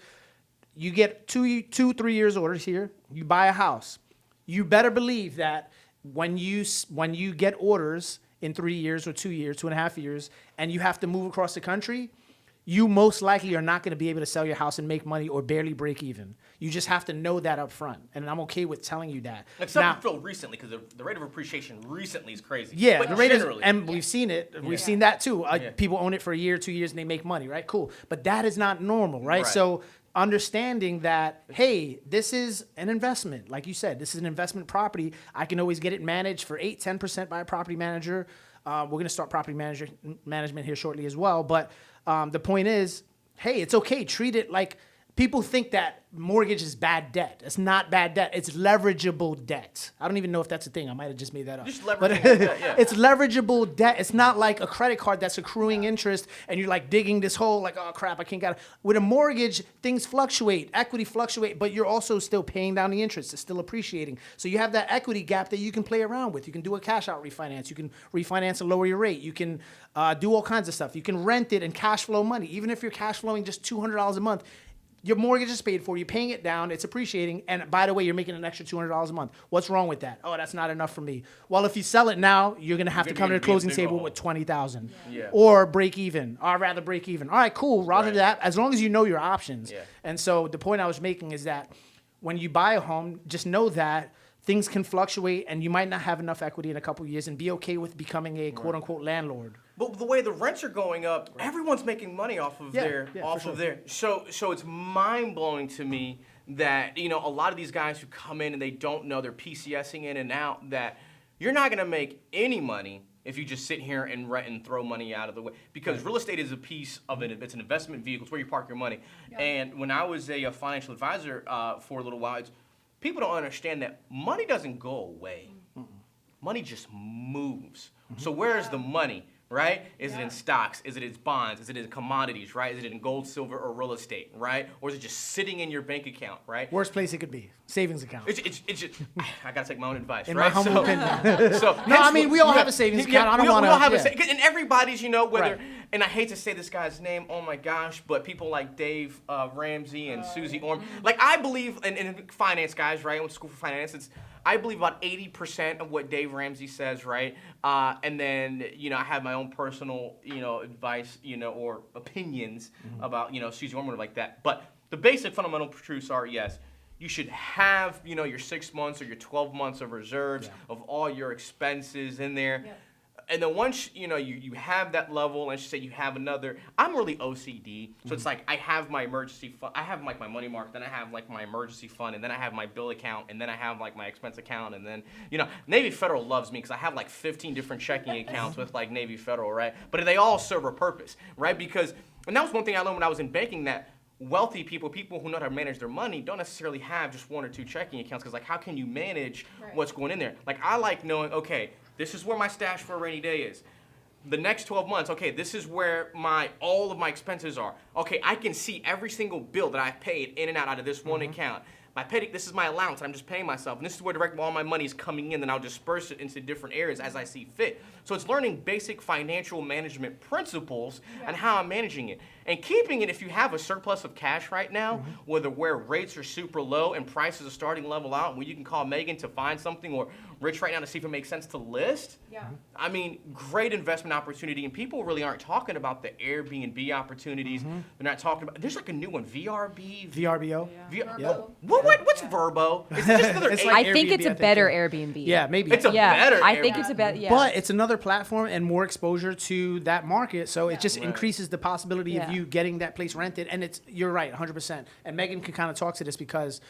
You get 3 years orders here. You buy a house. You better believe that when you get orders in 3 years or 2 years, 2.5 years, and you have to move across the country, you most likely are not going to be able to sell your house and make money or barely break even. You just have to know that up front, and I'm okay with telling you that. Except for recently, because the rate of appreciation recently is crazy. Yeah, but the rate is, generally, and we've seen it. We've seen that too. People own it for a year, 2 years, and they make money, right? Cool. But that is not normal, right? So understanding that, hey, this is an investment. Like you said, this is an investment property. I can always get it managed for 8-10% by a property manager. We're going to start property management here shortly as well. But the point is, hey, it's okay. Treat it like, people think that mortgage is bad debt. It's not bad debt. It's leverageable debt. I don't even know if that's a thing. I might have just made that up. Just leveraging debt, yeah. It's leverageable debt. It's not like a credit card that's accruing interest and you're like digging this hole like, oh crap, I can't get it. With a mortgage, things fluctuate, equity fluctuate, but you're also still paying down the interest. It's still appreciating. So you have that equity gap that you can play around with. You can do a cash out refinance. You can refinance and lower your rate. You can do all kinds of stuff. You can rent it and cash flow money. Even if you're cash flowing just $200 a month, your mortgage is paid for, you're paying it down, it's appreciating, and by the way, you're making an extra $200 a month. What's wrong with that? Oh, that's not enough for me. Well, if you sell it now, you're gonna have to come to the closing table with $20,000. Yeah. Or break even, or rather break even. All right, cool, rather that, as long as you know your options. Yeah. And so the point I was making is that when you buy a home, just know that things can fluctuate and you might not have enough equity in a couple of years, and be okay with becoming a quote unquote landlord. But the way the rents are going up, everyone's making money off of their. So it's mind blowing to me that a lot of these guys who come in and they don't know, they're PCSing in and out, that you're not gonna make any money if you just sit here and rent and throw money out of the way. Because real estate is a piece of it. It's an investment vehicle. It's where you park your money. Yeah. And when I was a financial advisor for a little while, people don't understand that money doesn't go away. Money just moves. So where's the money? Right? Is it in stocks? Is it in bonds? Is it in commodities? Right? Is it in gold, silver, or real estate? Right? Or is it just sitting in your bank account? Right? Worst place it could be, savings account. It's just, I gotta take my own advice. In right? my humble opinion. So no, I mean we all have a savings account. I don't want to. We all have a savings, and everybody's whether. Right. And I hate to say this guy's name. Oh my gosh! But people like Dave Ramsey and Susie Orm. Like I believe in finance guys. Right? I went to school for finance. I believe about 80% of what Dave Ramsey says, right? And then, I have my own personal, advice, or opinions about, Susie Orman like that. But the basic fundamental truths are, yes, you should have, your 6 months or your 12 months of reserves of all your expenses in there. Yeah. And then once you have that level, and she said you have another. I'm really OCD, so it's like I have my emergency fund. I have like my money market, then I have like my emergency fund, and then I have my bill account, and then I have like my expense account, and then Navy Federal loves me because I have like 15 different checking accounts with like Navy Federal, right? But they all serve a purpose, right? And that was one thing I learned when I was in banking, that wealthy people who know how to manage their money, don't necessarily have just 1 or 2 checking accounts, because like how can you manage what's going in there? Like I like knowing, okay, this is where my stash for a rainy day is. The next 12 months, okay, this is where all of my expenses are. Okay, I can see every single bill that I've paid in and out of this one account. This is my allowance, and I'm just paying myself. And this is where all my money is coming in, and I'll disperse it into different areas as I see fit. So it's learning basic financial management principles and how I'm managing it. And keeping it, if you have a surplus of cash right now, where rates are super low and prices are starting to level out, where you can call Megan to find something, or Rich right now to see if it makes sense to list. Yeah. I mean, great investment opportunity. And people really aren't talking about the Airbnb opportunities. They're not talking about, there's like a new one, VRB. VRBO. What's Verbo? Is it just another It's A- like I think it's Airbnb, a better too. Airbnb. Yeah, maybe. It's a better I think Airbnb. it's a better. Yeah. But it's another platform and more exposure to that market, so it just Right. increases the possibility Yeah. of you getting that place rented. And you're right, 100%. And Megan can kind of talk to this because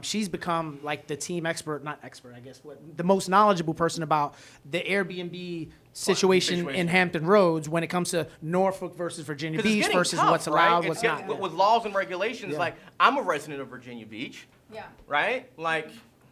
she's become like the team expert, not expert, I guess, the most knowledgeable person about the Airbnb situation in Hampton Roads when it comes to Norfolk versus Virginia 'Cause it's Beach getting versus tough, what's allowed, right? what's It's getting- not. with laws and regulations, Yeah. like I'm a resident of Virginia Beach, Yeah. right? Like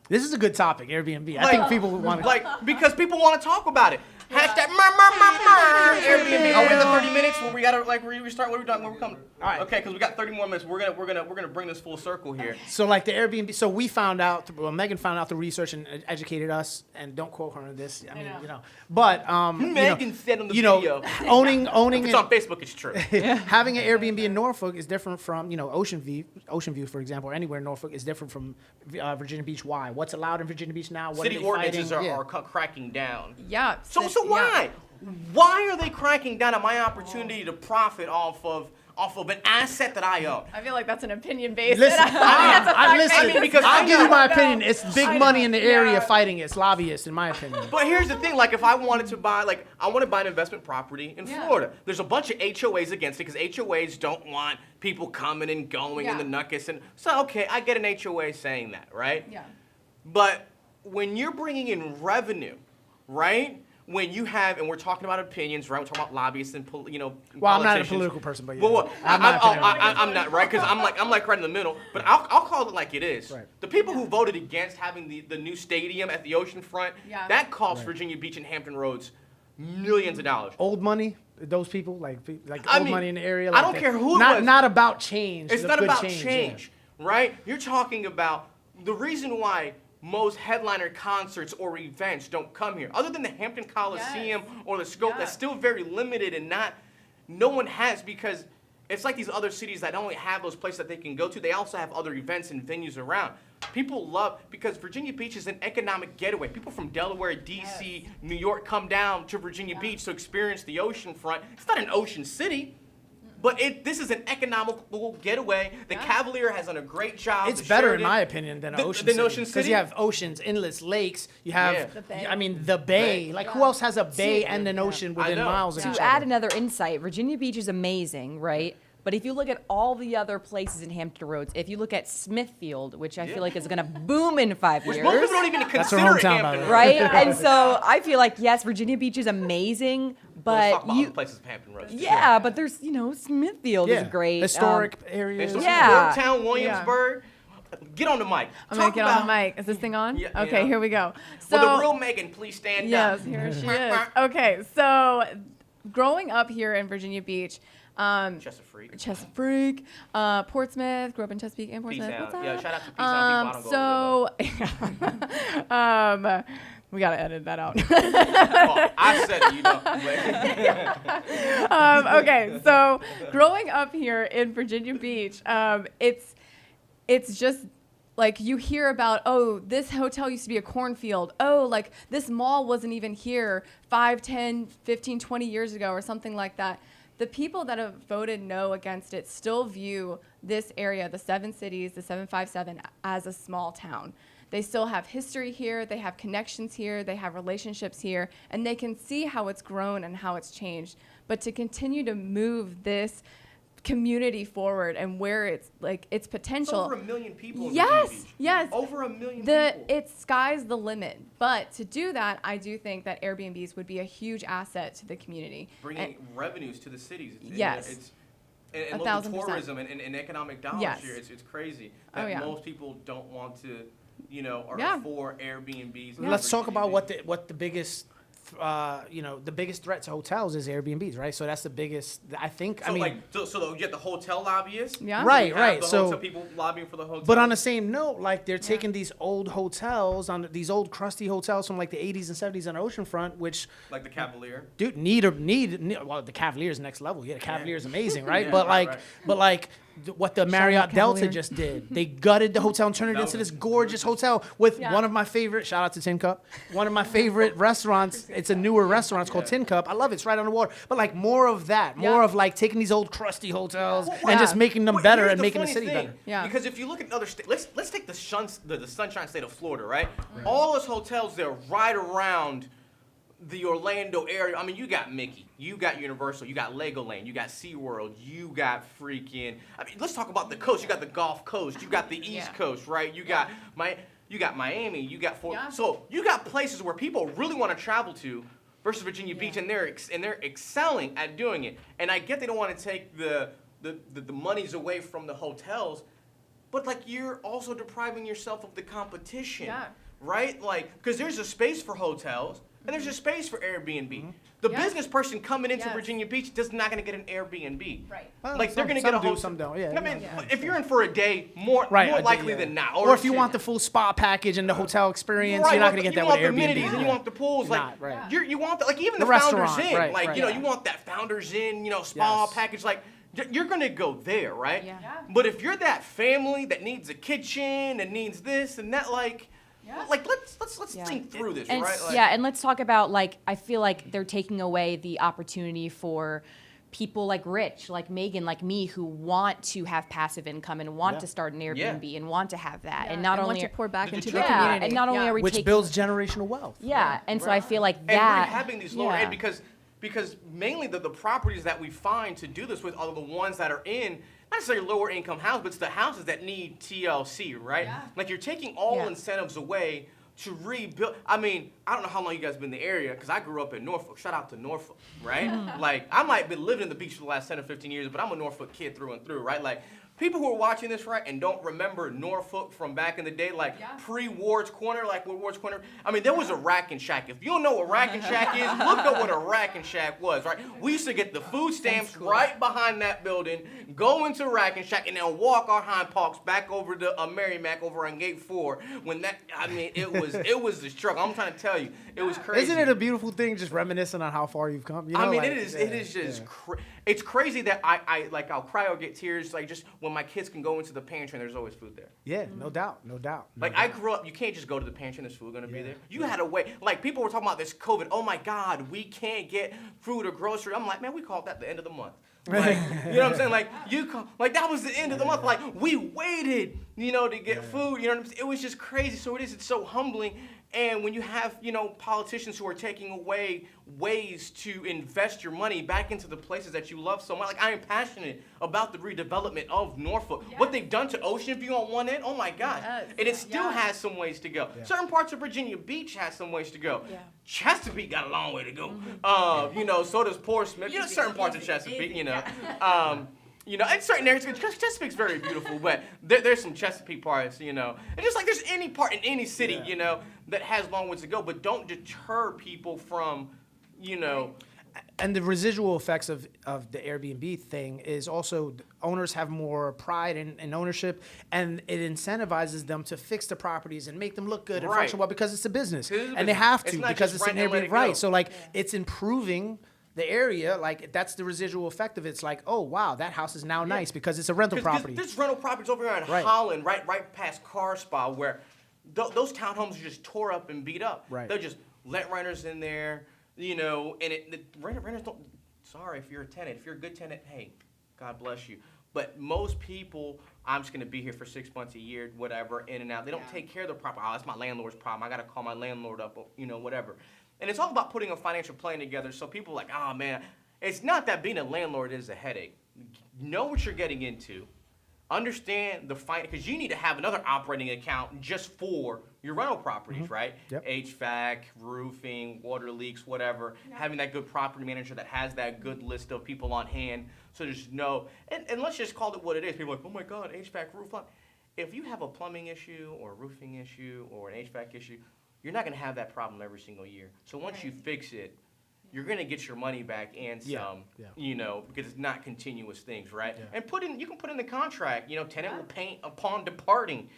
This is a good topic, Airbnb. I think people would want to. like because people want to talk about it. Hashtag Airbnb. Are we in the 30 minutes where we gotta like restart? What are we doing? Where we coming? All right. Okay, because we got 30 more minutes. We're gonna bring this full circle here. So like the Airbnb, so we found out, Megan found out through research and educated us, and don't quote her on this. I mean, know. but Megan said on the video. owning If it's on Facebook, it's true. having an Airbnb in Norfolk is different from Ocean View, for example, or anywhere in Norfolk is different from Virginia Beach. Why? What's allowed in Virginia Beach now? What City are they ordinances fighting? are cracking down. Yeah. So why? Why are they cracking down on my opportunity to profit off of an asset that I own? I feel like that's an opinion based. Listen, That's a fact listen, because I'll give you my opinion. It's I big know. money in the area Yeah. fighting it. It's lobbyists, in my opinion. But here's the thing, like if I wanted to buy, I want to buy an investment property in Yeah. Florida. There's a bunch of HOAs against it because HOAs don't want people coming and going in Yeah. the nuckus. And so, okay, I get an HOA saying that, right? Yeah. But when you're bringing in revenue, right? When you have, and we're talking about opinions, right? We're talking about lobbyists and Well, I'm not a politicians. political person, but yeah. Well, I'm not I'm not, right? Because I'm like right in the middle. But I'll call it like it is. Right. The people who voted against having the new stadium at the oceanfront, Yeah. that cost Virginia Beach and Hampton Roads millions of dollars. Old money, those people like I old mean, money in the area. I Like don't that. care who it Not was. not about change. It's the not good about yeah. change, right? You're talking about the reason why most headliner concerts or events don't come here, other than the Hampton Coliseum or the scope Yeah. that's still very limited and no one has, because it's like these other cities that only have those places that they can go to. They also have other events and venues around. People love, because Virginia Beach is an economic getaway. People from Delaware, D.C., New York come down to Virginia Beach to experience the ocean front. It's not an ocean city. But this is an economical getaway. The Cavalier has done a great job. It's The better, Sheridan- in my opinion, than the- Ocean than City. Ocean Because City? you have oceans, inlets, lakes. You have, Yeah. The bay. I mean, the bay. Bay. Like, who else has a bay and an ocean I within know. miles of To each add other? another insight, Virginia Beach is amazing, right? But if you look at all the other places in Hampton Roads, if you look at Smithfield, which I feel like is going to boom in 5 years, Most people don't even That's her consider it hometown, by Hampton the way. Roads. right? And so I feel like, yes, Virginia Beach is amazing, Let's but talk about you, other places of Hampton Roads. too. yeah, but there's, Smithfield Yeah. is great. Historic areas. There's Yeah. Yorktown, Williamsburg. Get on the mic. I'm gonna Talk get on the about- mic. Is this thing on? Yeah, Okay, yeah. here we go. So Will the real Megan please stand yes, up? here she is. Okay, so growing up here in Virginia Beach, Just a freak. Chesapeake, Portsmouth, grew up in Chesapeake and Peace Portsmouth. out. What's Yeah, up? shout out to Peace Out people. I don't go So, we gotta edit that out. Well, I said it, you know. Okay, so growing up here in Virginia Beach, it's just like you hear about, oh, this hotel used to be a cornfield. Oh, like this mall wasn't even here 5, 10, 15, 20 years ago or something like that. The people that have voted no against it still view this area, the 7 cities, the 757, as a small town. they still have history here, they have connections here, they have relationships here, and they can see how it's grown and how it's changed. But to continue to move this community forward and where it's like its potential. It's over 1 million people in Yes, Virginia Beach. yes. Over 1 million people. It's sky's the limit. But to do that, I do think that Airbnbs would be a huge asset to the community. Bringing revenues to the cities. Yes. And local 1,000%. tourism and economic dollars Yes. here. It's crazy that Oh, yeah. most people don't want to, are Yeah. for Airbnbs. Let's talk about what the biggest, the biggest threat to hotels is Airbnbs, right? So that's the biggest. I think. So I mean, you get the hotel lobbyists. Yeah. Right, You have right. The So, hotel people lobbying for the hotel. but on the same note, like they're taking these old hotels, these old crusty hotels from like the 80s and 70s on the oceanfront, which like the Cavalier. dude well, the Cavalier's next level. Yeah, the Cavalier's amazing, right? Yeah, but right. what the out Marriott Delta Cavalier. just did, they gutted the hotel and turned it That into was this gorgeous hotel with Yeah. one of my favorite. Shout out to Tin Cup. One of my favorite restaurants. It's a newer restaurant. It's called Tin Cup. I love it. It's right on the water. But like more of that, more Yeah. of like taking these old crusty hotels Well, and just yeah. making them Well, better here's and making the funny city thing, better. Yeah. Because if you look at other states, let's take the Sunshine State of Florida, right? All those hotels there right around the Orlando area. I mean, you got Mickey, you got Universal, you got Legoland, you got SeaWorld, you got freaking. I mean, let's talk about the coast. You got the Gulf Coast, you got the East Coast, right? You got Miami, you got Fort. Yeah. So you got places where people really want to travel to versus Virginia Beach, and they're excelling at doing it. And I get they don't want to take the monies away from the hotels, but like you're also depriving yourself of the competition, Yeah. right? Like, because there's a space for hotels and there's a space for Airbnb. The Yeah. business person coming into Yes. Virginia Beach is not going to get an Airbnb. Right. Well, Like they're some- going to some get a do, hotel. some don't. Yeah, I mean, yeah. if you're in for a day, more Right, likely yeah. than not. Or if you two. want the full spa package and the hotel experience, Right, you're not going to get you that want with the Airbnb. amenities and you Yeah. want the pools, You're like not, right. you want that, like even The the Founders restaurant, Inn, right, like right. you want that Founders Inn, spa Yes. package, like you're gonna go there, right? Yeah. Yeah. But if you're that family that needs a kitchen and needs this and that, like let's Yeah. think through this, And right? Like, and let's talk about I feel like they're taking away the opportunity for people like Rich, like Megan, like me, who want to have passive income and want Yeah. to start an Airbnb and want to have that, Yeah, and not want only to pour back The into the Detroit- community. and not only are we Which taking builds generational wealth. and so I feel like and that we're having these lower end because mainly the properties that we find to do this with are the ones that are in not necessarily lower income houses, but it's the houses that need TLC, right? Yeah. Like you're taking all Yeah. incentives away to rebuild. I mean, I don't know how long you guys been in the area because I grew up in Norfolk. Shout out to Norfolk, right? Like I might have been living in the beach for the last 10 or 15 years, but I'm a Norfolk kid through and through, right? Like people who are watching this, right, and don't remember Norfolk from back in the day, like pre-Ward's Corner, like when Ward's Corner. I mean, there was a Rack and Shack. If you don't know what Rack and Shack is, look up what a Rack and Shack was, right? We used to get the food stamps right behind that building, go into Rack and Shack, and then walk our hind parks back over to Merrimack over on Gate 4. When that, I mean, it was the struggle. I'm trying to tell you, it was crazy. Isn't it a beautiful thing just reminiscing on how far you've come? You know, I mean, like, it is just it's crazy that I'll cry or get tears like just when my kids can go into the pantry and there's always food there. Yeah, no doubt, no doubt. Like I grew up, you can't just go to the pantry and there's food gonna be there. You had to wait. Like people were talking about this COVID. Oh my God, we can't get food or grocery. I'm like, man, we called that the end of the month. Like, you know what I'm saying? Like like that was the end of the month. Like we waited, to get food. You know what I'm saying? It was just crazy. So it's so humbling. And when you have, politicians who are taking away ways to invest your money back into the places that you love so much. Like I am passionate about the redevelopment of Norfolk. What they've done to Ocean View on one end, oh my God. Yes. And it still has some ways to go. Certain parts of Virginia Beach has some ways to go. Yeah. Chesapeake got a long way to go. So does Portsmouth. Certain parts of Chesapeake, in certain areas, Chesapeake's very beautiful, but there's some Chesapeake parts, and just like there's any part in any city, that has long ways to go, but don't deter people from, And the residual effects of the Airbnb thing is also owners have more pride in ownership, and it incentivizes them to fix the properties and make them look good and Right. function well because it's a business, It is a and they business. have It's to not because just it's an rent and let Airbnb, it right? go. So it's improving the area. Like that's the residual effect of it. It's like, oh wow, that house is now nice because it's a rental property. There's rental properties over here in Right. Holland, right past Car Spa, where those townhomes are just tore up and beat up. Right. They'll just let renters in there, and the renters don't. Sorry if you're a tenant. If you're a good tenant, hey, God bless you. But most people, I'm just gonna be here for 6 months, a year, whatever, in and out. They don't take care of the property. Oh, that's my landlord's problem. I gotta call my landlord up, whatever. And it's all about putting a financial plan together. So people are like, oh man, it's not that being a landlord is a headache. Know what you're getting into. Understand the because you need to have another operating account just for your rental properties, right? Yep. HVAC, roofing, water leaks, whatever. Having that good property manager that has that good list of people on hand, so there's no. And let's just call it what it is. People are like, oh my God, HVAC, roof. If you have a plumbing issue or a roofing issue or an HVAC issue, you're not going to have that problem every single year. So once you fix it, you're going to get your money back and some, because it's not continuous things, right? Yeah. And you can put in the contract, tenant will paint upon departing,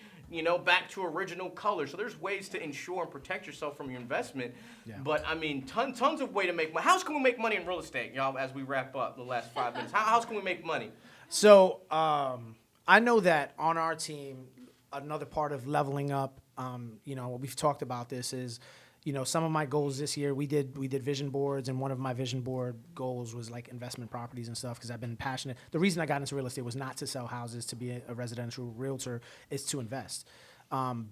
back to original color. So there's ways to insure and protect yourself from your investment. Yeah. But I mean, tons of way to make money. How else can we make money in real estate, y'all, as we wrap up the last 5 minutes? How else can we make money? So I know that on our team, another part of leveling up, we've talked about this is, some of my goals this year, we did vision boards, and one of my vision board goals was like investment properties and stuff, because I've been passionate. The reason I got into real estate was not to sell houses, to be a residential realtor, is to invest. And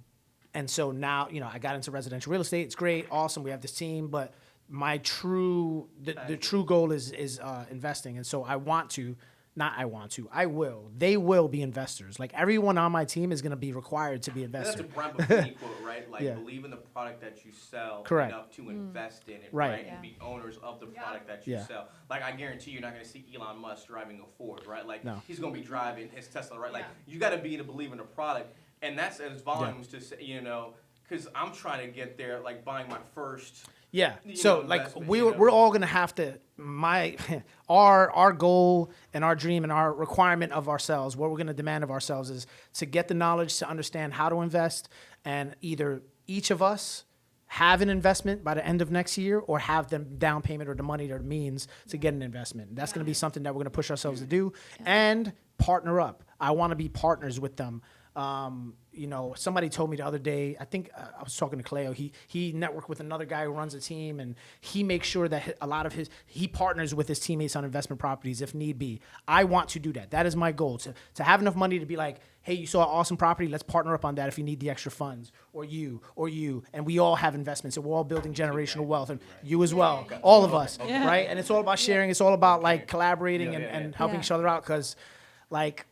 so now, I got into residential real estate. It's great, awesome. We have this team, but my true goal is investing. And so I will. They will be investors. Like everyone on my team is going to be required to be investors. That's a Brian Buffini quote, right? Like believe in the product that you sell enough to invest in it, right? And be owners of the product that you sell. Like I guarantee you're not going to see Elon Musk driving a Ford, right? Like he's going to be driving his Tesla, right? Like you got to be to believe in the product, and that's as volumes to say, because I'm trying to get there, like buying my first. Yeah. So like we're all gonna have to our goal and our dream and our requirement of ourselves, what we're gonna demand of ourselves is to get the knowledge to understand how to invest, and either each of us have an investment by the end of next year or have the down payment or the money or the means to get an investment. That's gonna be something that we're gonna push ourselves to do, and partner up. I wanna be partners with them. Somebody told me the other day, I think I was talking to Cleo, he networked with another guy who runs a team, and he makes sure that he partners with his teammates on investment properties if need be. I want to do that. That is my goal, to have enough money to be like, hey, you saw an awesome property, let's partner up on that if you need the extra funds, or you, and we all have investments, and we're all building generational wealth, and you as well, all of us, right? And it's all about sharing, it's all about like collaborating and helping each other out, because like,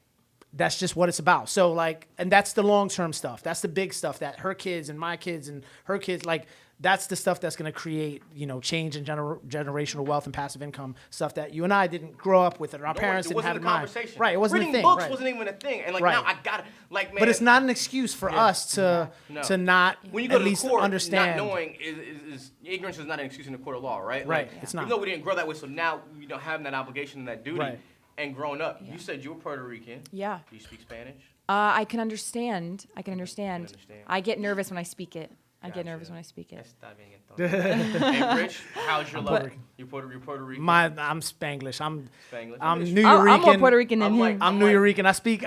that's just what it's about. So like, and that's the long-term stuff. That's the big stuff that her kids and my kids and her kids, like, that's the stuff that's going to create, change and generational wealth and passive income, stuff that you and I didn't grow up with, and our parents didn't have in mind. Right, it wasn't a thing. Reading books wasn't even a thing. And like now I got it. Like, man. But it's not an excuse for us to not when you go at to least the court, understand. Not knowing is ignorance is not an excuse in the court of law, right? Right, Like, it's not. Even though we didn't grow that way, so now, having that obligation and that duty. Right. And growing up, you said you were Puerto Rican. Yeah. Do you speak Spanish? I can understand. I get nervous when I speak it. I get nervous when I speak it. Está bien, entonces. Hey, Rich, how's your love? You're Puerto Rican? I'm Spanglish. I'm Spanglish? New Eurekan. I'm more Puerto Rican than him. I'm New Eurekan. I speak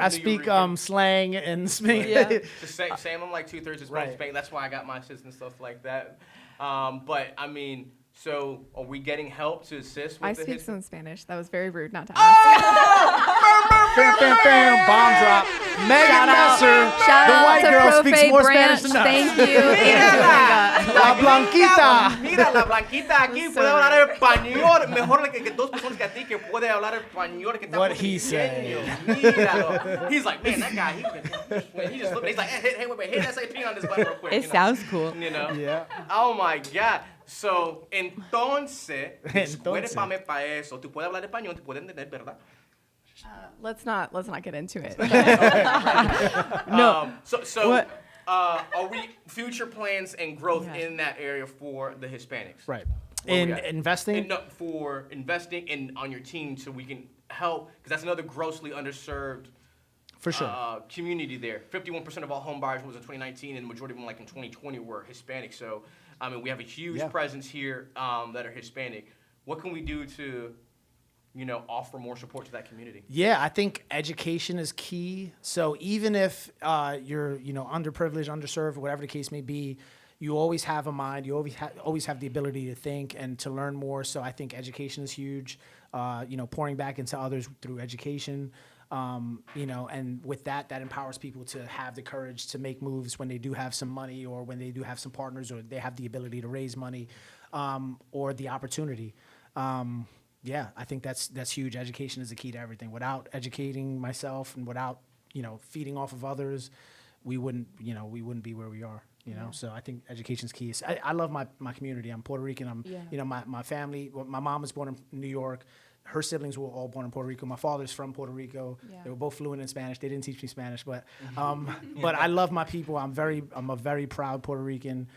slang and Spanglish. Same. I'm like 2/3 Spanish. That's why I got my assist and stuff like that. But I mean. So, are we getting help to assist with I speak some Spanish. That was very rude not to ask. Bam, bomb drop. Megan Messer, the white girl, speaks more Spanish than us. Thank you. La Blanquita. Mira, la Blanquita aquí puede hablar español mejor que dos personas que a ti que puede hablar español. Que What he said. Míralo. He's like, man, that guy, he just looked, he's like, hey, wait, hit that second ping on this button real quick. It sounds cool. Yeah. Oh my God. So, entonces, discúlpame para eso. Tú puedes hablar español, tú puedes entender, ¿verdad? Let's not get into it. No. Are we future plans and growth in that area for the Hispanics? Right. In investing? For investing and on your team so we can help, because that's another grossly underserved for sure. Community there. 51% of all home buyers was in 2019, and the majority of them, like in 2020, were Hispanic. So, I mean, we have a huge presence here that are Hispanic. What can we do to, offer more support to that community? Yeah, I think education is key. So even if you're, underprivileged, underserved, whatever the case may be, you always have a mind. You always have the ability to think and to learn more. So I think education is huge. Pouring back into others through education. You know, and with that empowers people to have the courage to make moves when they do have some money, or when they do have some partners, or they have the ability to raise money, or the opportunity. Yeah, I think that's huge. Education is the key to everything. Without educating myself and without, you know, feeding off of others, we wouldn't be where we are. You know, so I think education's key. I love my community. I'm Puerto Rican. You know, my family. My mom was born in New York. Her siblings were all born in Puerto Rico. My father's from Puerto Rico. Yeah. They were both fluent in Spanish. They didn't teach me Spanish, but I love my people. I'm a very proud Puerto Rican,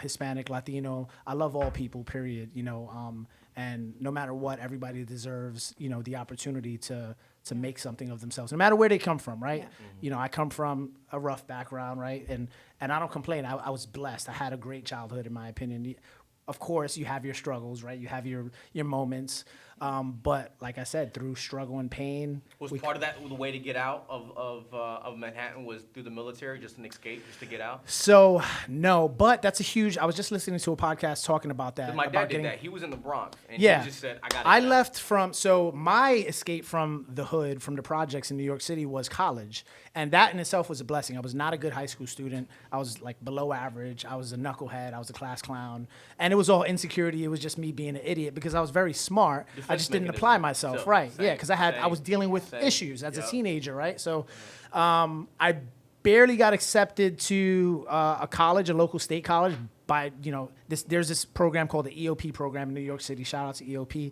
Hispanic, Latino. I love all people. Period. You know, and no matter what, everybody deserves, you know, the opportunity to make something of themselves, no matter where they come from, right? Yeah. You know, I come from a rough background, right? And I don't complain. I was blessed. I had a great childhood, in my opinion. Of course, you have your struggles, right? You have your moments. But like I said, through struggle and pain. Was part of that the way to get out of Manhattan was through the military, just an escape, just to get out? So, no, but that's a huge, I was just listening to a podcast talking about that. 'Cause my about dad did that. He was in the Bronx, and Yeah. he just said, I got I left so my escape from the hood, from the projects in New York City, was college. And that in itself was a blessing. I was not a good high school student. I was like below average. I was a knucklehead. I was a class clown. And it was all insecurity. It was just me being an idiot because I was very smart. I just didn't apply myself. So, Right. same, Yeah. Because I was dealing with same. issues as a Yep. teenager. Right. So I barely got accepted to a college, a local state college, by, you know, there's this program called the EOP program in New York City. Shout out to EOP,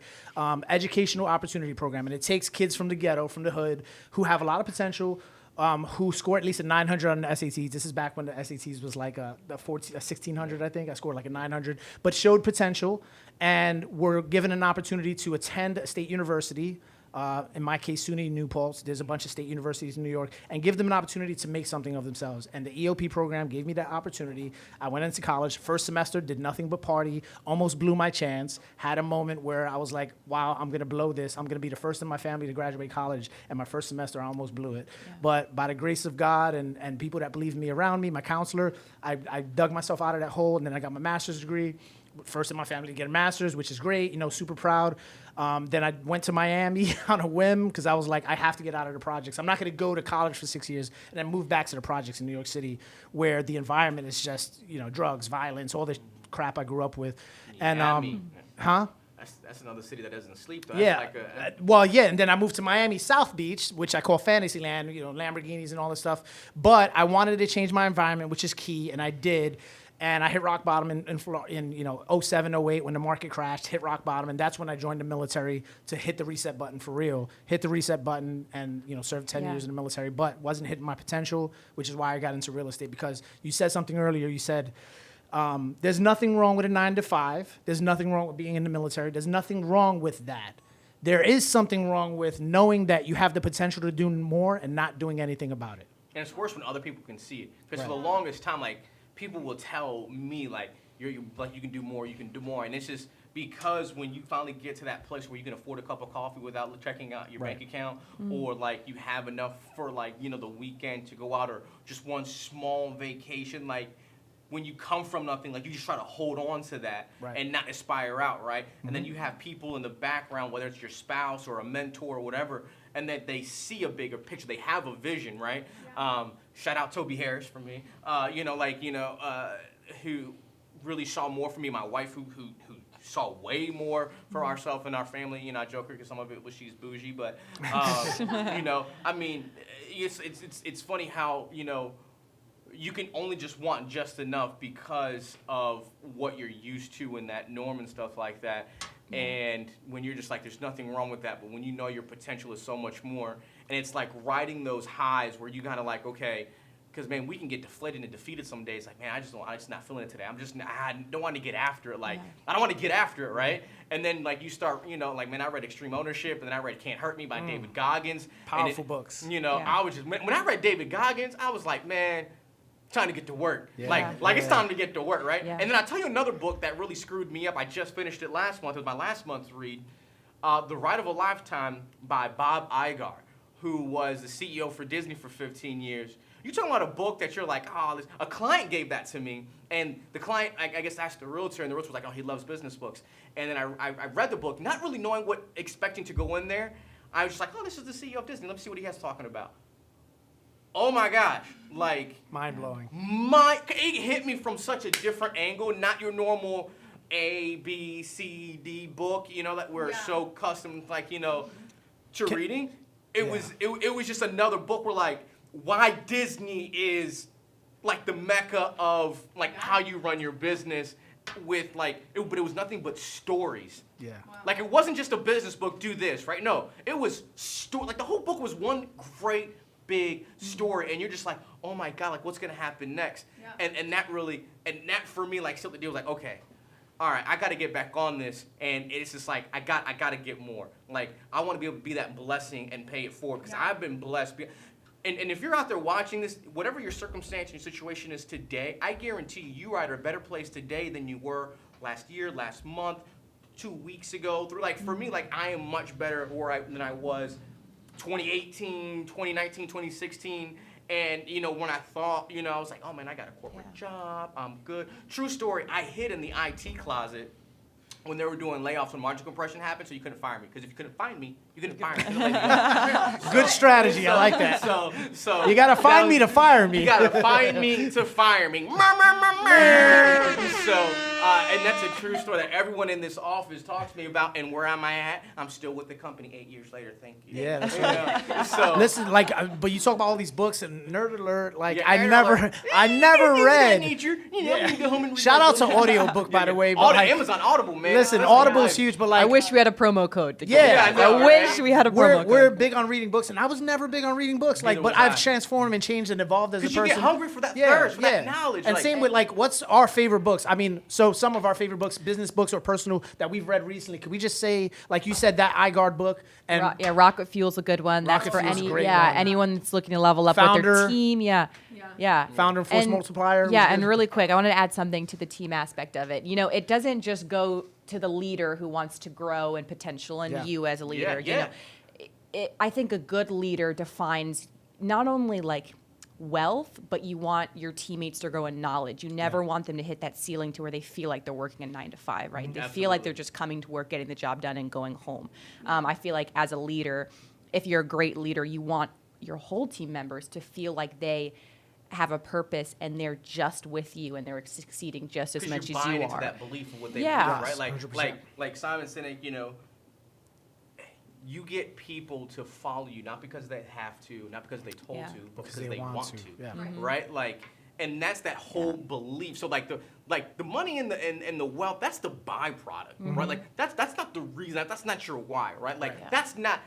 Educational Opportunity Program, and it takes kids from the ghetto, from the hood, who have a lot of potential, who score at least a 900 on the SATs. This is back when the SATs was like a 1600, I think. I scored like a 900, but showed potential, and were given an opportunity to attend a state university. In my case, SUNY New Paltz. There's a bunch of state universities in New York, and give them an opportunity to make something of themselves. And the EOP program gave me that opportunity. I went into college. First semester, did nothing but party. Almost blew my chance. Had a moment where I was like, "Wow, I'm gonna blow this. I'm gonna be the first in my family to graduate college." And my first semester, I almost blew it. Yeah. But by the grace of God and people that believed in me around me, my counselor, I dug myself out of that hole, and then I got my master's degree. First in my family to get a master's, which is great, you know, super proud. Then I went to Miami on a whim because I was like, I have to get out of the projects. I'm not going to go to college for 6 years and then move back to the projects in New York City, where the environment is just, you know, drugs, violence, all this crap I grew up with. And That's another city that doesn't sleep, though. yeah. That's like Well, yeah, and then I moved to Miami South Beach, which I call Fantasyland, you know, Lamborghinis and all this stuff. But I wanted to change my environment, which is key, and I did. And I hit rock bottom in you know, 07, 08, when the market crashed, hit rock bottom. And that's when I joined the military to hit the reset button for real. Hit the reset button and, you know, served 10 years in the military, but wasn't hitting my potential, which is why I got into real estate. Because you said something earlier, you said, there's nothing wrong with a 9 to 5. There's nothing wrong with being in the military. There's nothing wrong with that. There is something wrong with knowing that you have the potential to do more and not doing anything about it. And it's worse when other people can see it. Because Right. for the longest time, like, people will tell me, like, you can do more, you can do more. And it's just because when you finally get to that place where you can afford a cup of coffee without checking out your Right. bank account, or, like, you have enough for, like, you know, the weekend to go out, or just one small vacation, like, when you come from nothing, like, you just try to hold on to that Right. and not aspire out, right? And then you have people in the background, whether it's your spouse or a mentor or whatever, and that they see a bigger picture. They have a vision, right? Shout out Toby Harris for me. Who really saw more for me. My wife, who saw way more for ourselves and our family. You know, I joke her because some of it was she's bougie, but you know, I mean, it's funny how, you know, you can only just want just enough because of what you're used to and that norm and stuff like that. And when you're just like, there's nothing wrong with that, but when you know your potential is so much more, and it's like riding those highs where you kind of like, okay, because, man, we can get deflated and defeated some days. Like, man, I'm just not feeling it today. I don't want to get after it. Like, I don't want to get after it, right? And then, like, you start, you know, like, man, I read Extreme Ownership, and then I read Can't Hurt Me by David Goggins. Powerful books. You know, Yeah. I was just, when I read David Goggins, I was like, man, trying to get to work. Yeah. Like it's time to get to work, right? Yeah. And then I'll tell you another book that really screwed me up. I just finished it last month. It was my last month's read. The Ride of a Lifetime by Bob Iger, who was the CEO for Disney for 15 years. You're talking about a book that you're like, oh, a client gave that to me. And the client, I guess, asked the realtor, and the realtor was like, oh, he loves business books. And then I read the book, not really knowing what, expecting to go in there. I was just like, oh, this is the CEO of Disney. Let me see what he has talking about. Oh my gosh, like Mind blowing. it hit me from such a different angle, not your normal A, B, C, D book, that we're so accustomed, to reading. It was just another book where like why Disney is like the mecca of like how you run your business with but it was nothing but stories. Yeah. Wow. Like it wasn't just a business book, do this, right? No, it was like the whole book was one great big story, and you're just like, oh my God, like what's gonna happen next? Yeah. And that for me like sealed the deal. Like, okay, all right, I got to get back on this, and it's just like I got to get more. Like I want to be able to be that blessing and pay it forward because I've been blessed. And if you're out there watching this, whatever your circumstance and your situation is today, I guarantee you are at a better place today than you were last year, last month, 2 weeks ago. For me, like I am much better than I was 2018, 2019, 2016. And, when I thought, I was like, oh, man, I got a corporate job. I'm good. True story, I hid in the IT closet when they were doing layoffs when margin compression happened, so you couldn't fire me. Because if you couldn't find me, you couldn't fire me. Good strategy. I like that. So You got to find me to fire me. You got to find me to fire me. And that's a true story that everyone in this office talks to me about. And where am I at? I'm still with the company 8 years later. Thank you. Yeah, that's right. So Listen, but you talk about all these books and nerd alert. Like Yeah, I nerd never alert. read. You can go home and read Shout that out to book. audiobook, by the way. But like, Amazon Audible, man. listen, That's Audible life. is huge, but like I wish we had a promo code. To Yeah, get I it. know, I right? wish we had a promo we're code. big on reading books, and I was never big on reading books. Like, Neither but was I've I. transformed and changed and evolved as a Because person. you get hungry for that thirst, for that knowledge. And like, same with like, what's our favorite books? I mean, so some of our favorite books, business books or personal, that we've read recently. Could we just say, like you said, that iGuard book and Rocket Fuel's a good one. That's Rocket for Fuel's a any great one. anyone that's looking to level up with Founder. their team. Yeah. Founder and Force Multiplier? was Yeah, good. and really quick, I wanted to add something to the team aspect of it. It doesn't just go to the leader who wants to grow and potential and Yeah. you as a leader. Yeah. I think a good leader defines not only like wealth, but you want your teammates to grow in knowledge. You never want them to hit that ceiling to where they feel like they're working a 9 to 5, right? They feel like they're just coming to work, getting the job done, and going home. I feel like as a leader, if you're a great leader, you want your whole team members to feel like they have a purpose and they're just with you and they're succeeding just as much you're as buying you into are. that belief of what they Yeah. believe, right? Yes, 100%. Like Simon Sinek, you get people to follow you not because they have to, not because they told Yeah. to, but because they want to. Yeah. Right? Like, and that's that whole belief. So like the money and the wealth, that's the byproduct, right? Like that's not the reason. That's not your why, right? Like that's not.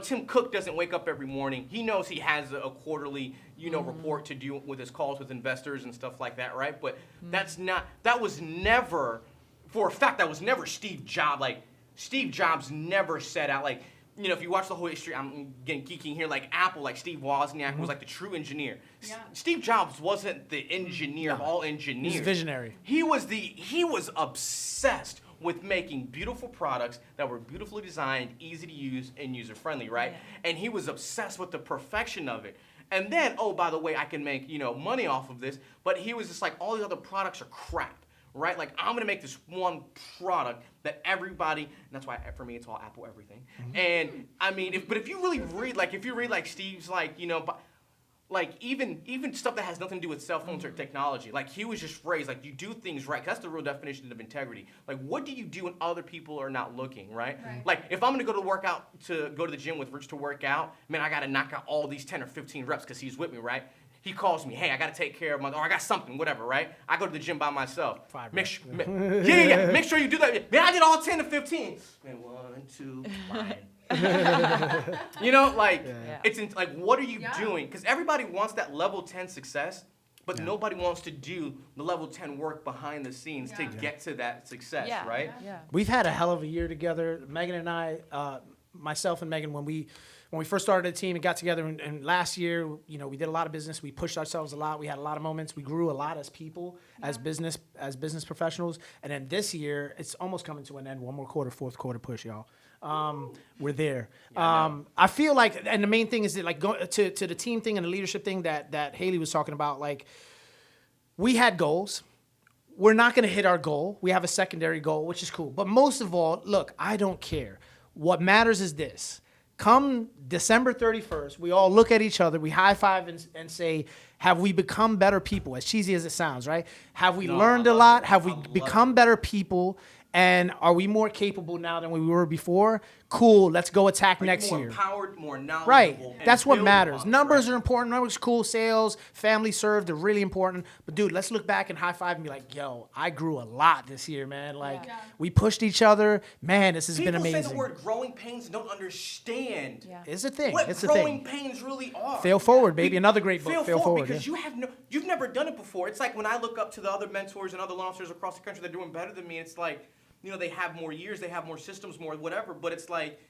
Tim Cook doesn't wake up every morning. He knows he has a quarterly, report to do with his calls with investors and stuff like that, right? But that was never, for a fact, that was never Steve Jobs. Like Steve Jobs never set out like. If you watch the whole history, I'm getting geeking here, like Apple, like Steve Wozniak was like the true engineer. Yeah. Steve Jobs wasn't the engineer of all engineers. He's a visionary. He was obsessed with making beautiful products that were beautifully designed, easy to use, and user-friendly, right? Yeah. And he was obsessed with the perfection of it. And then, oh, by the way, I can make, money off of this, but he was just like, all the other products are crap. Right? Like, I'm going to make this one product that everybody, and that's why for me it's all Apple everything. And I mean, if you really read, like Steve's, like, like even stuff that has nothing to do with cell phones or technology, like he was just raised, like you do things right. 'Cause that's the real definition of integrity. Like, what do you do when other people are not looking, right? Like, if I'm going to go to the gym with Rich to work out, man, I got to knock out all these 10 or 15 reps because he's with me, right? He calls me, hey, I got to take care of or I got something, whatever, right? I go to the gym by myself. Make sure you do that. Man, I did all 10 to 15. Man, 1, 2, fine. It's like, what are you doing? Because everybody wants that level 10 success, but nobody wants to do the level 10 work behind the scenes to get to that success, right? Yeah. We've had a hell of a year together. Megan and I, myself and Megan, when we first started the team and got together, and last year, we did a lot of business. We pushed ourselves a lot. We had a lot of moments. We grew a lot as people, as business professionals. And then this year, it's almost coming to an end. One more quarter, fourth quarter push, y'all. We're there. I feel like, and the main thing is that, like, go to the team thing and the leadership thing that Hailey was talking about. Like, we had goals. We're not going to hit our goal. We have a secondary goal, which is cool. But most of all, look, I don't care. What matters is this. come December 31st, we all look at each other, we high five and say, have we become better people? As cheesy as it sounds, right? Have we learned a lot? Have we become better people? And are we more capable now than we were before? Cool, let's go attack next more year. Empowered, more knowledgeable. Right, and that's what build matters. upon it, Numbers right? are important. Numbers are cool. Sales, family served, they're really important. But dude, let's look back and high five and be like, yo, I grew a lot this year, man. Like, we pushed each other. Man, this has been amazing. People say the word growing pains and don't understand It's a thing. what It's a growing thing. pains really are. Fail forward, baby. Another great book. Fail forward because yeah. you've never done it before. It's like when I look up to the other mentors and other loan officers across the country that are doing better than me. It's like, they have more years, they have more systems, more whatever. But it's like,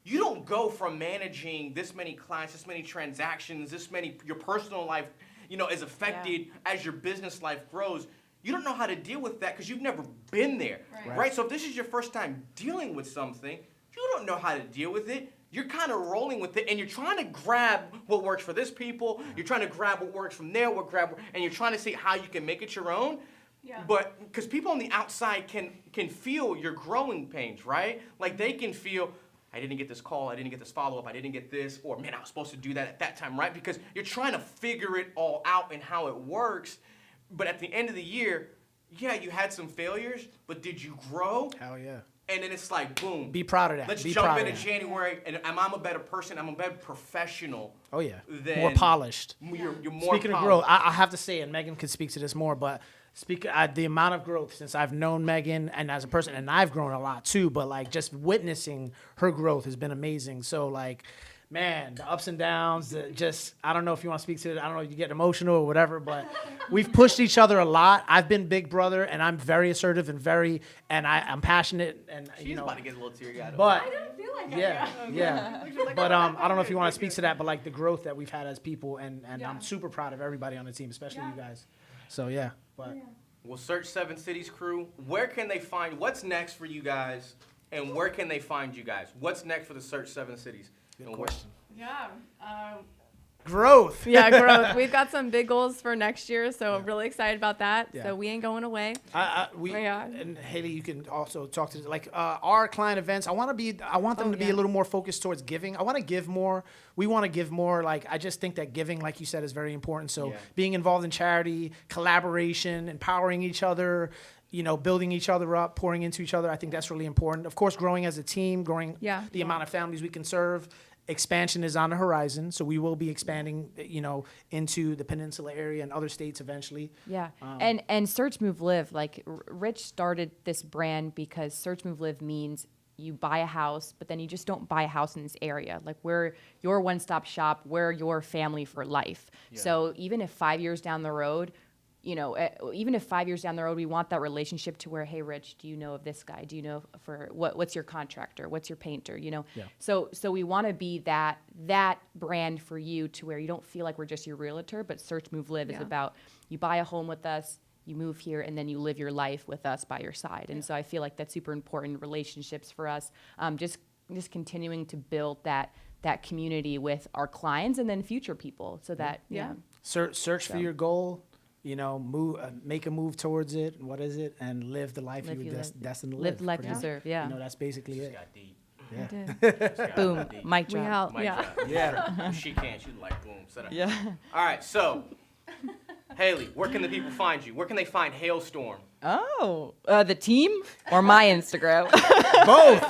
you don't go from managing this many clients, this many transactions, your personal life, is affected as your business life grows. You don't know how to deal with that because you've never been there, right? So if this is your first time dealing with something, you don't know how to deal with it. You're kind of rolling with it, and you're trying to grab what works for this people. You're trying to grab what works from there, and you're trying to see how you can make it your own. Yeah. But because people on the outside can feel your growing pains, right? Like they can feel, I didn't get this call, I didn't get this follow-up, I didn't get this, or man, I was supposed to do that at that time, right? Because you're trying to figure it all out and how it works. But at the end of the year, yeah, you had some failures, but did you grow? Hell yeah. And then it's like, boom. Be proud of that. Let's Be jump proud of into that. January, and I'm a better person, I'm a better professional. Oh, yeah. Than More polished. You're more Speaking of growth, I have to say, and Megan could speak to this more, but the amount of growth since I've known Megan and as a person, and I've grown a lot too, but like just witnessing her growth has been amazing. So like, man, the ups and downs, I don't know if you want to speak to it. I don't know if you get emotional or whatever, but we've pushed each other a lot. I've been big brother, and I'm very assertive and I'm passionate, and She's about to get a little teary-eyed. But I don't feel like yeah. But I don't know if you want to speak to that, but like the growth that we've had as people, and I'm super proud of everybody on the team, especially you guys. So yeah, but Well, Search 7 Cities crew, where can they find, what's next for you guys, and where can they find you guys? What's next for the Search 7 Cities? good question. Yeah. Growth. Yeah, growth. We've got some big goals for next year, so really excited about that. Yeah. So we ain't going away. And Hailey, you can also talk to like our client events. I want them to be a little more focused towards giving. I want to give more. We want to give more. Like I just think that giving, like you said, is very important. So being involved in charity, collaboration, empowering each other, building each other up, pouring into each other. I think that's really important. Of course, growing as a team, growing the amount of families we can serve. Expansion is on the horizon, so we will be expanding, into the peninsula area and other states eventually. Yeah, and Search Move Live, like Rich started this brand because Search Move Live means you buy a house, but then you just don't buy a house in this area. Like we're your one-stop shop, we're your family for life. Yeah. So even if 5 years down the road, we want that relationship to where, hey, Rich, do you know of this guy? Do you know what's your contractor? What's your painter? Yeah. So we want to be that brand for you to where you don't feel like we're just your realtor, but Search Move Live is about you buy a home with us, you move here, and then you live your life with us by your side. And so I feel like that's super important relationships for us. Just continuing to build that community with our clients and then future people, so that Search for your goal. Move, make a move towards it. What is it? And live the life you were destined to live. Live the life you deserve. Yeah. That's basically it. Got deep. Yeah. Boom. Mic drop. Mic drop. Yeah. She can't. She's like, boom. Set up. Yeah. All right. So, Hailey, where can the people find you? Where can they find Hailstorm? Oh, the team or my Instagram? Both.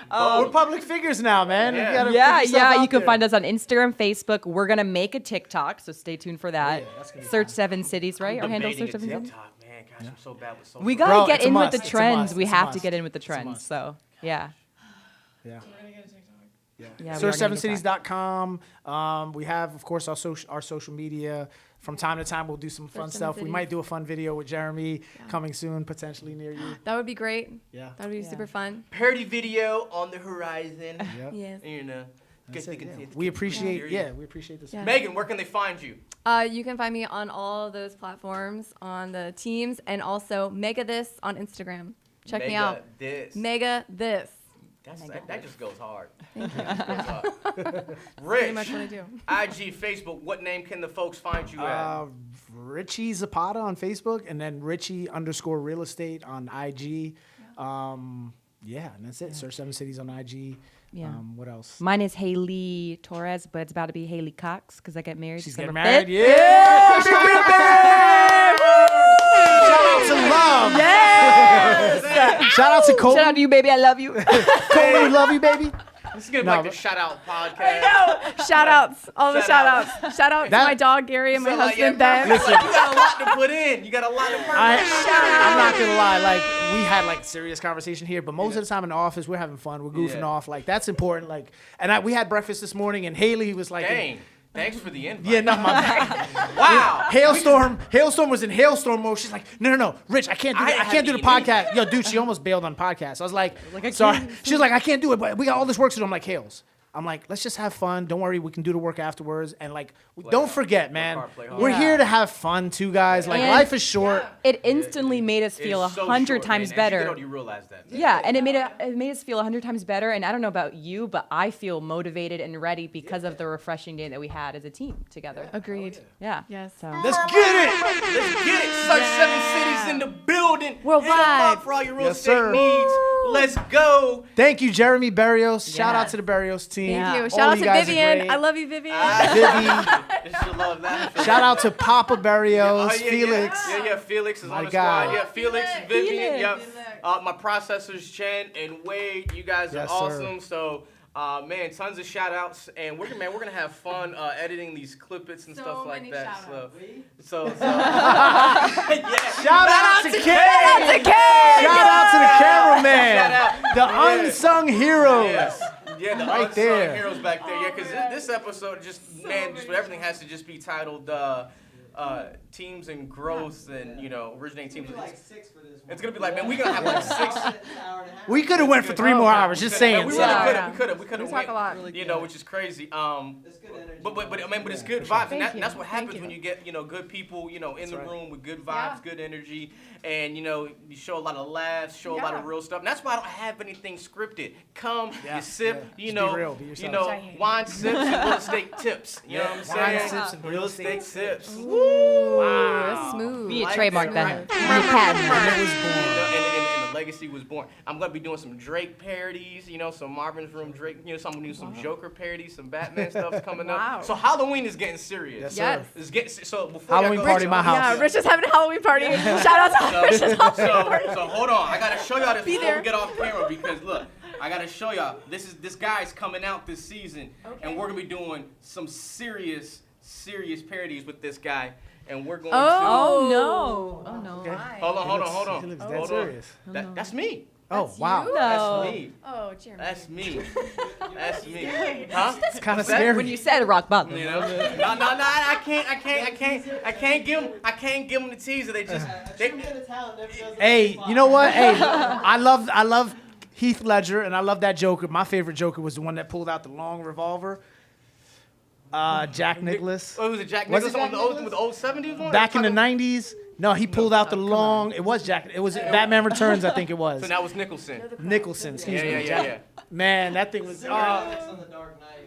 We're public figures now, man. Yeah. You gotta put yourself out You can there. find us on Instagram, Facebook. We're gonna make a TikTok, so stay tuned for that. that's gonna be Search 7 Cities, right? Our I'm handle debating Search 7 a Cities. TikTok, man. Gosh, I'm so bad with social. We Bro, gotta get it's a in with must. the It's a trends. must. We It's a have to must. get in with the It's a trends. must. So yeah. Yeah. Yeah, Search7cities.com. We have, of course, our social media. From time to time, we'll do some fun Search 7 stuff. We Cities. might do a fun video with Jeremy coming soon, potentially near you. That would be great. Yeah. That would be super fun. Parody video on the horizon. Yep. Yes. That's it, yeah. We appreciate this. Yeah. Megan, where can they find you? You can find me on all of those platforms, on the teams, and also Mega This on Instagram. Check me out. This. Mega This. That just goes hard. Thank you. Rich, Pretty much what I do. IG, Facebook, what name can the folks find you at? Richie Zapata on Facebook, and then Richie _real estate on IG. Yeah, and that's it. Search 7 Cities on IG. Yeah. What else? Mine is Hailey Torres, but it's about to be Hailey Cox because I get married. She's December getting married. 5th. Yeah. Shout out to Love. Yes. Shout out to Cole. Shout out to you, baby. I love you. Cole, we love you, baby. This is gonna be No, like the but- shout out podcast. Shout outs, all the Shout shout outs. Shout out to That- my dog Gary and my So, like, husband yeah, Ben. listen, you got a lot to put in. You got a lot of work. I'm not gonna lie. Like we had like serious conversation here, but most of the time in the office we're having fun. We're goofing Yeah. off. Like that's important. Like, and we had breakfast this morning, and Hailey was like, Dang. Thanks for the invite. "Yeah, not my bad." Wow. Hailstorm was in Hailstorm mode. She's like, no, Rich, I can't do I I can't do the haven't eaten podcast. Yo, dude, she almost bailed on the podcast. I was like I sorry. can't. She's like, I can't do it, but we got all this work to do. I'm like, Hales. I'm like, let's just have fun. Don't worry, we can do the work afterwards. And like, don't forget, man, hard, play hard. we're Yeah. here to have fun too, guys. Like, And- life is short. It instantly made us feel It's so 100 short, times man. better. As you get older, you realize that. Yeah, and it made us feel 100 times better. And I don't know about you, but I feel motivated and ready because of the refreshing day that we had as a team together. Agreed. Yeah. Yes. So Let's get it. Let's get it. Search 7 Cities in the building. Hit 'em Worldwide. up for all your real Yes, estate sir. needs. Let's go. Thank you, Jeremy Berrios. Shout out Yes. to the Berrios team. Thank Yeah. you. All Shout out you to guys are Vivian. great. I love you, Vivian. Vivi. Just love that. Shout out to Papa Berrios, Oh, yeah, Felix. Yeah, Felix is My on the guy. squad. Yeah, Felix, Vivian. Felix. Yeah. My processors, Chen and Wade. You guys are Yes, sir. awesome. So, man, tons of shout outs. And we're gonna have fun editing these clippets and So stuff like many that. shout-outs. So Shout out to Kay. Shout out to the cameraman. Shout out. The unsung heroes. Yes. Yeah, the Right unsung there. heroes back there. Yeah, because this episode just everything has to just be titled teams and growth and originating teams. It's gonna be like, man, we're gonna have like 6. We could have went for 3 more hours. Just saying. We so. could have. We talk a lot. Which is crazy. But it's good vibes, and that's what happens when you get good people in the room with good vibes, good energy, and you show a lot of laughs, show a lot of real stuff. And that's why I don't have anything scripted. Come, you sip, Just be real, be yourself. wine sips and real estate tips. You know what I'm saying? Wine sips and real estate sips. That's smooth. we need to Like trademark that, that. right? We patent It was that. born. And the legacy was born. I'm gonna be doing some Drake parodies, some Marvin's Room Drake, some doing some Joker parodies, some Batman stuff coming Wow. up. So Halloween is getting serious. Yes, sir. Yes. It's getting so before Halloween y'all go party to- at my house. Yeah, Rich is having a Halloween party. Shout out to Rich's Halloween party. So hold on, I gotta show y'all this before there. we get off camera because look, I gotta show y'all this guy's coming out this season, and we're gonna be doing some serious parodies with this guy, and we're going Oh no. Oh no. to hold on. He looks Hold dead on. serious. That's me. Oh, wow. you? No. That's me. Oh, Jeremy. That's me. That's me. Huh? It's kind of What's that? scary. When you said rock bottom. You know? No, I can't give them the teaser. They just Hey, you know what? Hey, I love Heath Ledger, and I love that Joker. My favorite Joker was the one that pulled out the long revolver. Jack Nicklaus. Oh, was it Jack Was Nicklaus it on the old with the old 70s one? Back in the 90s. No, he pulled out the long. It was Jack. It was Batman Returns, I think it was. So that was Nicholson. Nicholson, excuse me. Yeah. Man, that thing was.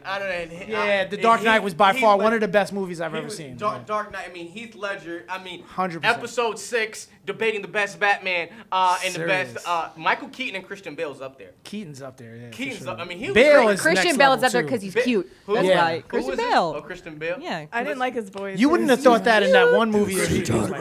I don't know. Yeah, The Dark Knight was by far one of the best movies I've ever seen. Dark Knight. I mean, Heath Ledger. 100%. Episode 6, debating the best Batman and the best. Serious. Michael Keaton and Christian Bale's up there. Keaton's up there. Yeah, for Keaton's sure. up. I mean, he was Bale great. is Christian next Bale is level, up there too. because he's Ba- cute. who That's was why. it? Who Christian was it? Bale. Oh, Christian Bale. Yeah. I didn't like his voice. You wouldn't have thought that in that one movie. He was like,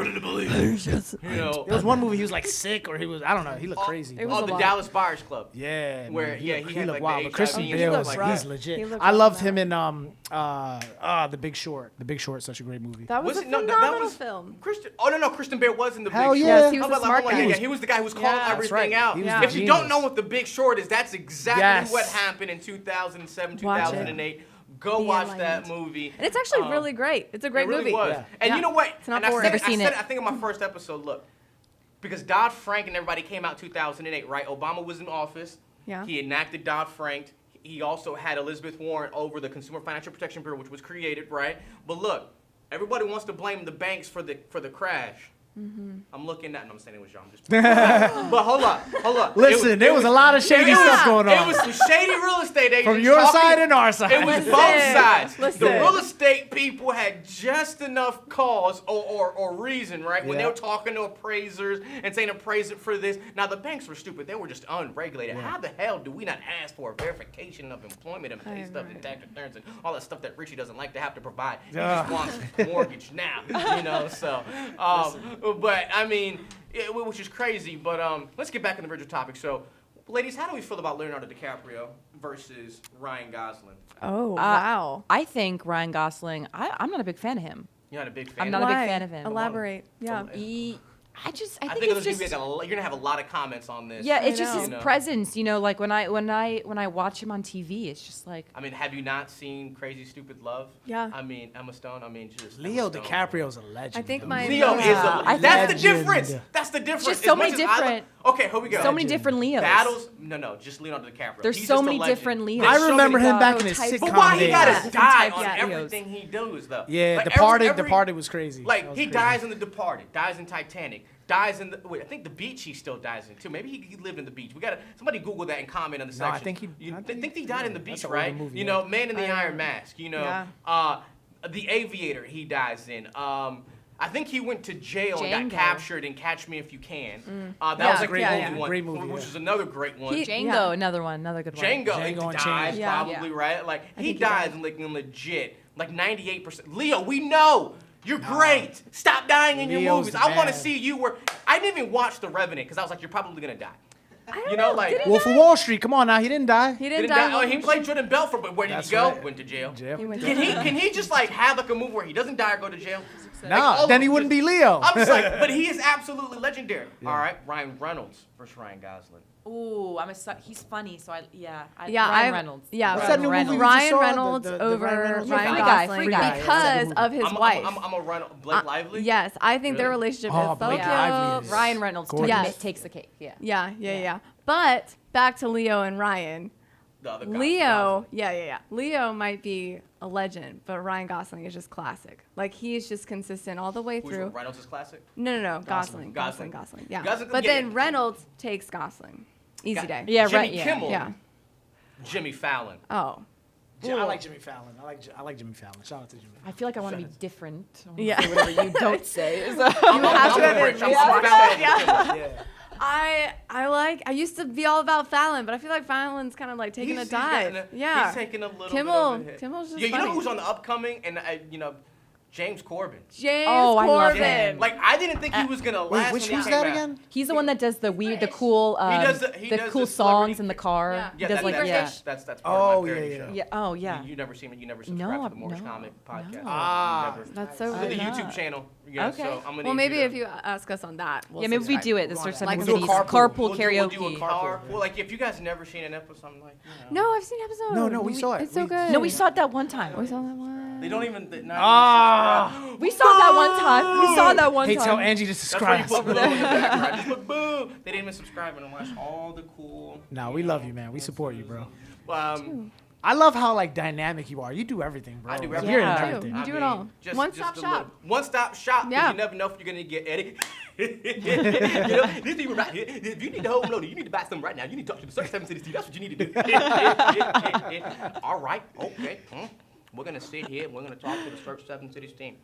You know, there was one movie he was like sick, or he was, I don't know, he looked crazy. It was a the lot. Dallas Buyers Club. Yeah, Where, man, yeah, he had, looked like, wild. the But Christian HIV and Bale, stuff is like he's that. legit. He looked I loved rough him in The Big Short. The Big Short, such a great movie. That was a it? No, phenomenal that was film. Christian. Oh no, Christian Bale was in the Hell Big yeah. Short. Yes, he was I'm the like, smart guy. Yeah, he was the guy who was calling Yeah. everything right. out. He was Yeah. the If you genius. don't know what the Big Short is, that's exactly Yes. what happened in 2007, Watch it. 2008. Go Be watch that enlightened. movie. And it's actually really great. It's a great It really movie. was. Yeah. And Yeah. you know what? It's not And I boring. said, Never seen I said it. I think in my first episode, look, because Dodd-Frank and everybody came out 2008, right? Obama was in office. Yeah. He enacted Dodd-Frank. He also had Elizabeth Warren over the Consumer Financial Protection Bureau, which was created, right? But look, everybody wants to blame the banks for the crash. I'm looking at, and I'm saying it was y'all. I'm just. But hold up. Listen, there was a lot of shady stuff going on. It was some shady real estate agents. From your side and our side. It was Listen, both sides. listen. The real estate people had just enough cause or reason, right? When they were talking to appraisers and saying appraise it for this. Now, the banks were stupid. They were just unregulated. How the hell do we not ask for a verification of employment and pay stuff and tax returns and all that stuff that Richie doesn't like to have to provide? He just wants mortgage now, so. But, I mean, which is crazy. But let's get back on the original topic. So, ladies, how do we feel about Leonardo DiCaprio versus Ryan Gosling? Oh, wow. I think Ryan Gosling. I'm not a big fan of him. You're not a big fan? I'm not a Why? big fan of him. Elaborate. Yeah. I think think there's it's gonna just. be you're gonna have a lot of comments on this. Yeah, it's I just know. his You know? presence. Like when I watch him on TV, it's just like. I mean, have you not seen Crazy Stupid Love? Yeah. I mean, Emma Stone. I mean, just Leo Emma Stone. DiCaprio's a legend. I think though. my Leo is Yeah. a. That's the Legend. difference. That's the difference. Just so As much many as I different- okay, here we go. So many different Leos. Battles. No, just Leonardo DiCaprio. There's He's so just a many legend. different Leos. There's I so remember many him back in his types. sitcom But why he days. gotta Different die types on of everything he does, though? Yeah, Like, Departed. every- Departed was crazy. Like That was he crazy. dies in The Departed, dies in Titanic, dies in the. Wait, I think The Beach he still dies in too. Maybe he lived in The Beach. We gotta somebody Google that and comment on the No, I section. think he- You I think he think- died in The yeah, Beach, that's an older right? movie, You yeah. know, Man in the Iron Mask. You know, Yeah. The Aviator he dies in. I think he went to jail and got Django. captured in Catch Me If You Can. That Yeah. was a Great great movie, one, great movie, which yeah. is another great one. He- Django, another one, another good one. Django, Django he Unchained. dies Yeah. probably, right? Like he think he dies died. like legit, like 98%. Leo, we know you're great. Stop dying in your Leo's movies. the I want to man. see you where. I didn't even watch The Revenant because I was like, you're probably gonna die. I don't You know, like Did he Wolf of Wall Street. Come on now, he didn't die. He didn't didn't die. die. Oh, he played Jordan Belfort, but where did That's he go? right. Went to jail. Jail. He went Can he just like have like a movie where he doesn't die or go to jail? No, then he wouldn't be Leo. I'm just like, but he is absolutely legendary. All right, Ryan Reynolds versus Ryan Gosling. Ooh, he's funny, so Ryan Yeah, Reynolds. Yeah, What's that new movie we just Ryan saw? Reynolds The over Ryan Reynolds Ryan Free Guy, Gosling Free Guy. because of his wife. I'm a Reynolds. Blake Lively. Yes, I think their Really? relationship Oh, is so Blake cute. Lively is- Ryan Reynolds Gorgeous. Yes. takes the cake. Yeah. Yeah. But back to Leo and Ryan. The other guy, Leo, Gosling. yeah. Leo might be a legend, but Ryan Gosling is just classic. Like he's just consistent all the way Who's through. Reynolds is classic. No. Gosling. Gosling. Yeah. Gosling- But yeah, then yeah. Reynolds takes Gosling. Easy day. Yeah, Jimmy right. Yeah. Kimmel. Yeah. Jimmy Fallon. Oh. I like Jimmy Fallon. I like Jimmy Fallon. Shout out to Jimmy. I feel like I want to be different. I wanna Yeah. say whatever you don't say. So. You have to I'm have rich. it. I'm Yeah. Fallon. Yeah. I used to be all about Fallon, but I feel like Fallon's kind of like taking a dive. Yeah. He's taking a little Kimmel- bit of a hit. Kimmel's just Yeah, you know funny. who's on the upcoming? And James Corbin. James Oh, I love Corbin. him. Like I didn't think he was gonna Wait, last. which when he one's came that out. again? He's the one that does the cool, does the cool celebrity- songs in the car. Yeah. He Yeah, does that, like that's part Oh, of my parody yeah, show. yeah. Oh yeah. You never seen it. You never No, subscribed to the Mortgage no, Comic podcast. no. Ah. Never. That's so It's weird. the YouTube channel. Yeah, Okay. So I'm gonna Well, need maybe you if to- you ask us on that, we'll Yeah, maybe we subscribe. do it. There's certain Like movies. a Carpool We'll do karaoke. a car. Well, like if you guys never seen an episode, I'm like, you know. No, I've seen episodes. No, we saw it. It's so We- good. No, we saw it that one time. We saw that one. They don't even. We saw that one time. We saw that one Hey, time. tell Angie to That's why you subscribe. put boo in the background. Just put boo. They didn't even subscribe and watch all the cool. No, we love you, man. We support you, bro. I I love how like dynamic you are. You do everything, bro. do You're everything. in Yeah. everything. You do it all. One-stop shop. One-stop shop. 'Cause Yeah. You never know if you're gonna get Eddie. You know, these people right here. If you need to home loan, you need to buy something right now. You need to talk to the Search 7 Cities team. That's what you need to do. All right. Okay. We're gonna sit here and we're gonna talk to the Search 7 Cities team.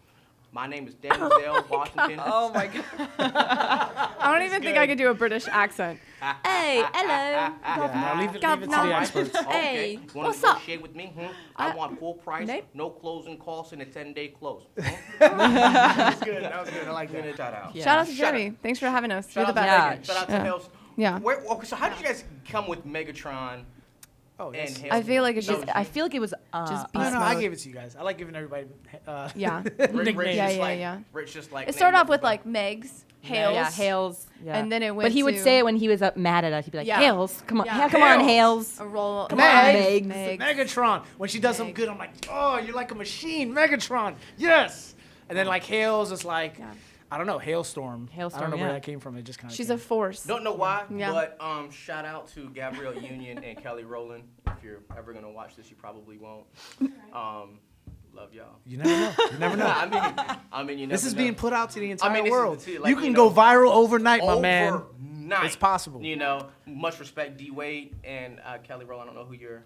My name is Denzel Washington. Oh my god. I don't even think I could do a British accent. Hey, hello. Now leave it to Governor. the experts. Hey, You wanna what's up? negotiate with me? I want full price, Nope. no closing costs, and a 10-day close. That's good. That was good. I like that. Shout out. Yeah. Shout out to Shout Jeremy. Thanks for having us. Shout You're the out best. to Yeah. Megan. Shout out to Yeah. Hales. Yeah. Okay, so how did you guys come with Megatron Oh, and yes. Hales? I feel like it's That just- was I you? feel like it was Just No, beast no, I mode. gave it to you guys. I like giving everybody Yeah. Rich Yeah, just yeah, like, yeah. Rich just like. It started named off with everybody. like Megs, Hales. Yeah, Hales. Yeah. And then it went But he would to- say it when he was mad at us. He'd be like, Yeah. Hales, come on, Yeah. come on, Hales. Hales. A roll. Come on, Megs. Megs. Megatron. When she does something good, I'm like, oh, you're like a machine, Megatron. Yes. And then like Hales is like, Yeah. I don't know, Hailstorm. I Hailstorm, don't know where yeah. that came from. It just kind of. She's a force. Don't know why, Yeah. but shout out to Gabrielle Union and Kelly Rowland. If you're ever gonna watch this, you probably won't. Love y'all. You never know. You never know. I mean, you never This is know. being put out to the entire this is world. the- like, you can you go know, viral overnight, my man. Overnight. It's possible. You know, much respect, D Wade and Kelly Rowe. I don't know who your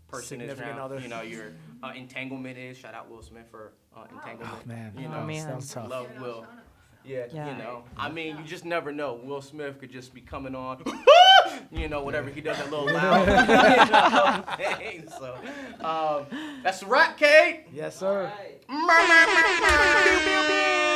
person is Significant now. other. You know, your entanglement is. Shout out Will Smith for entanglement. Oh, man. You Oh, know, man. That was tough. love Will. Yeah, Yeah. you know. I mean, you just never know. Will Smith could just be coming on, you know, whatever he does, that little loud. You know, so, that's the wrap, Kate. Yes, sir. Pew, pew, pew.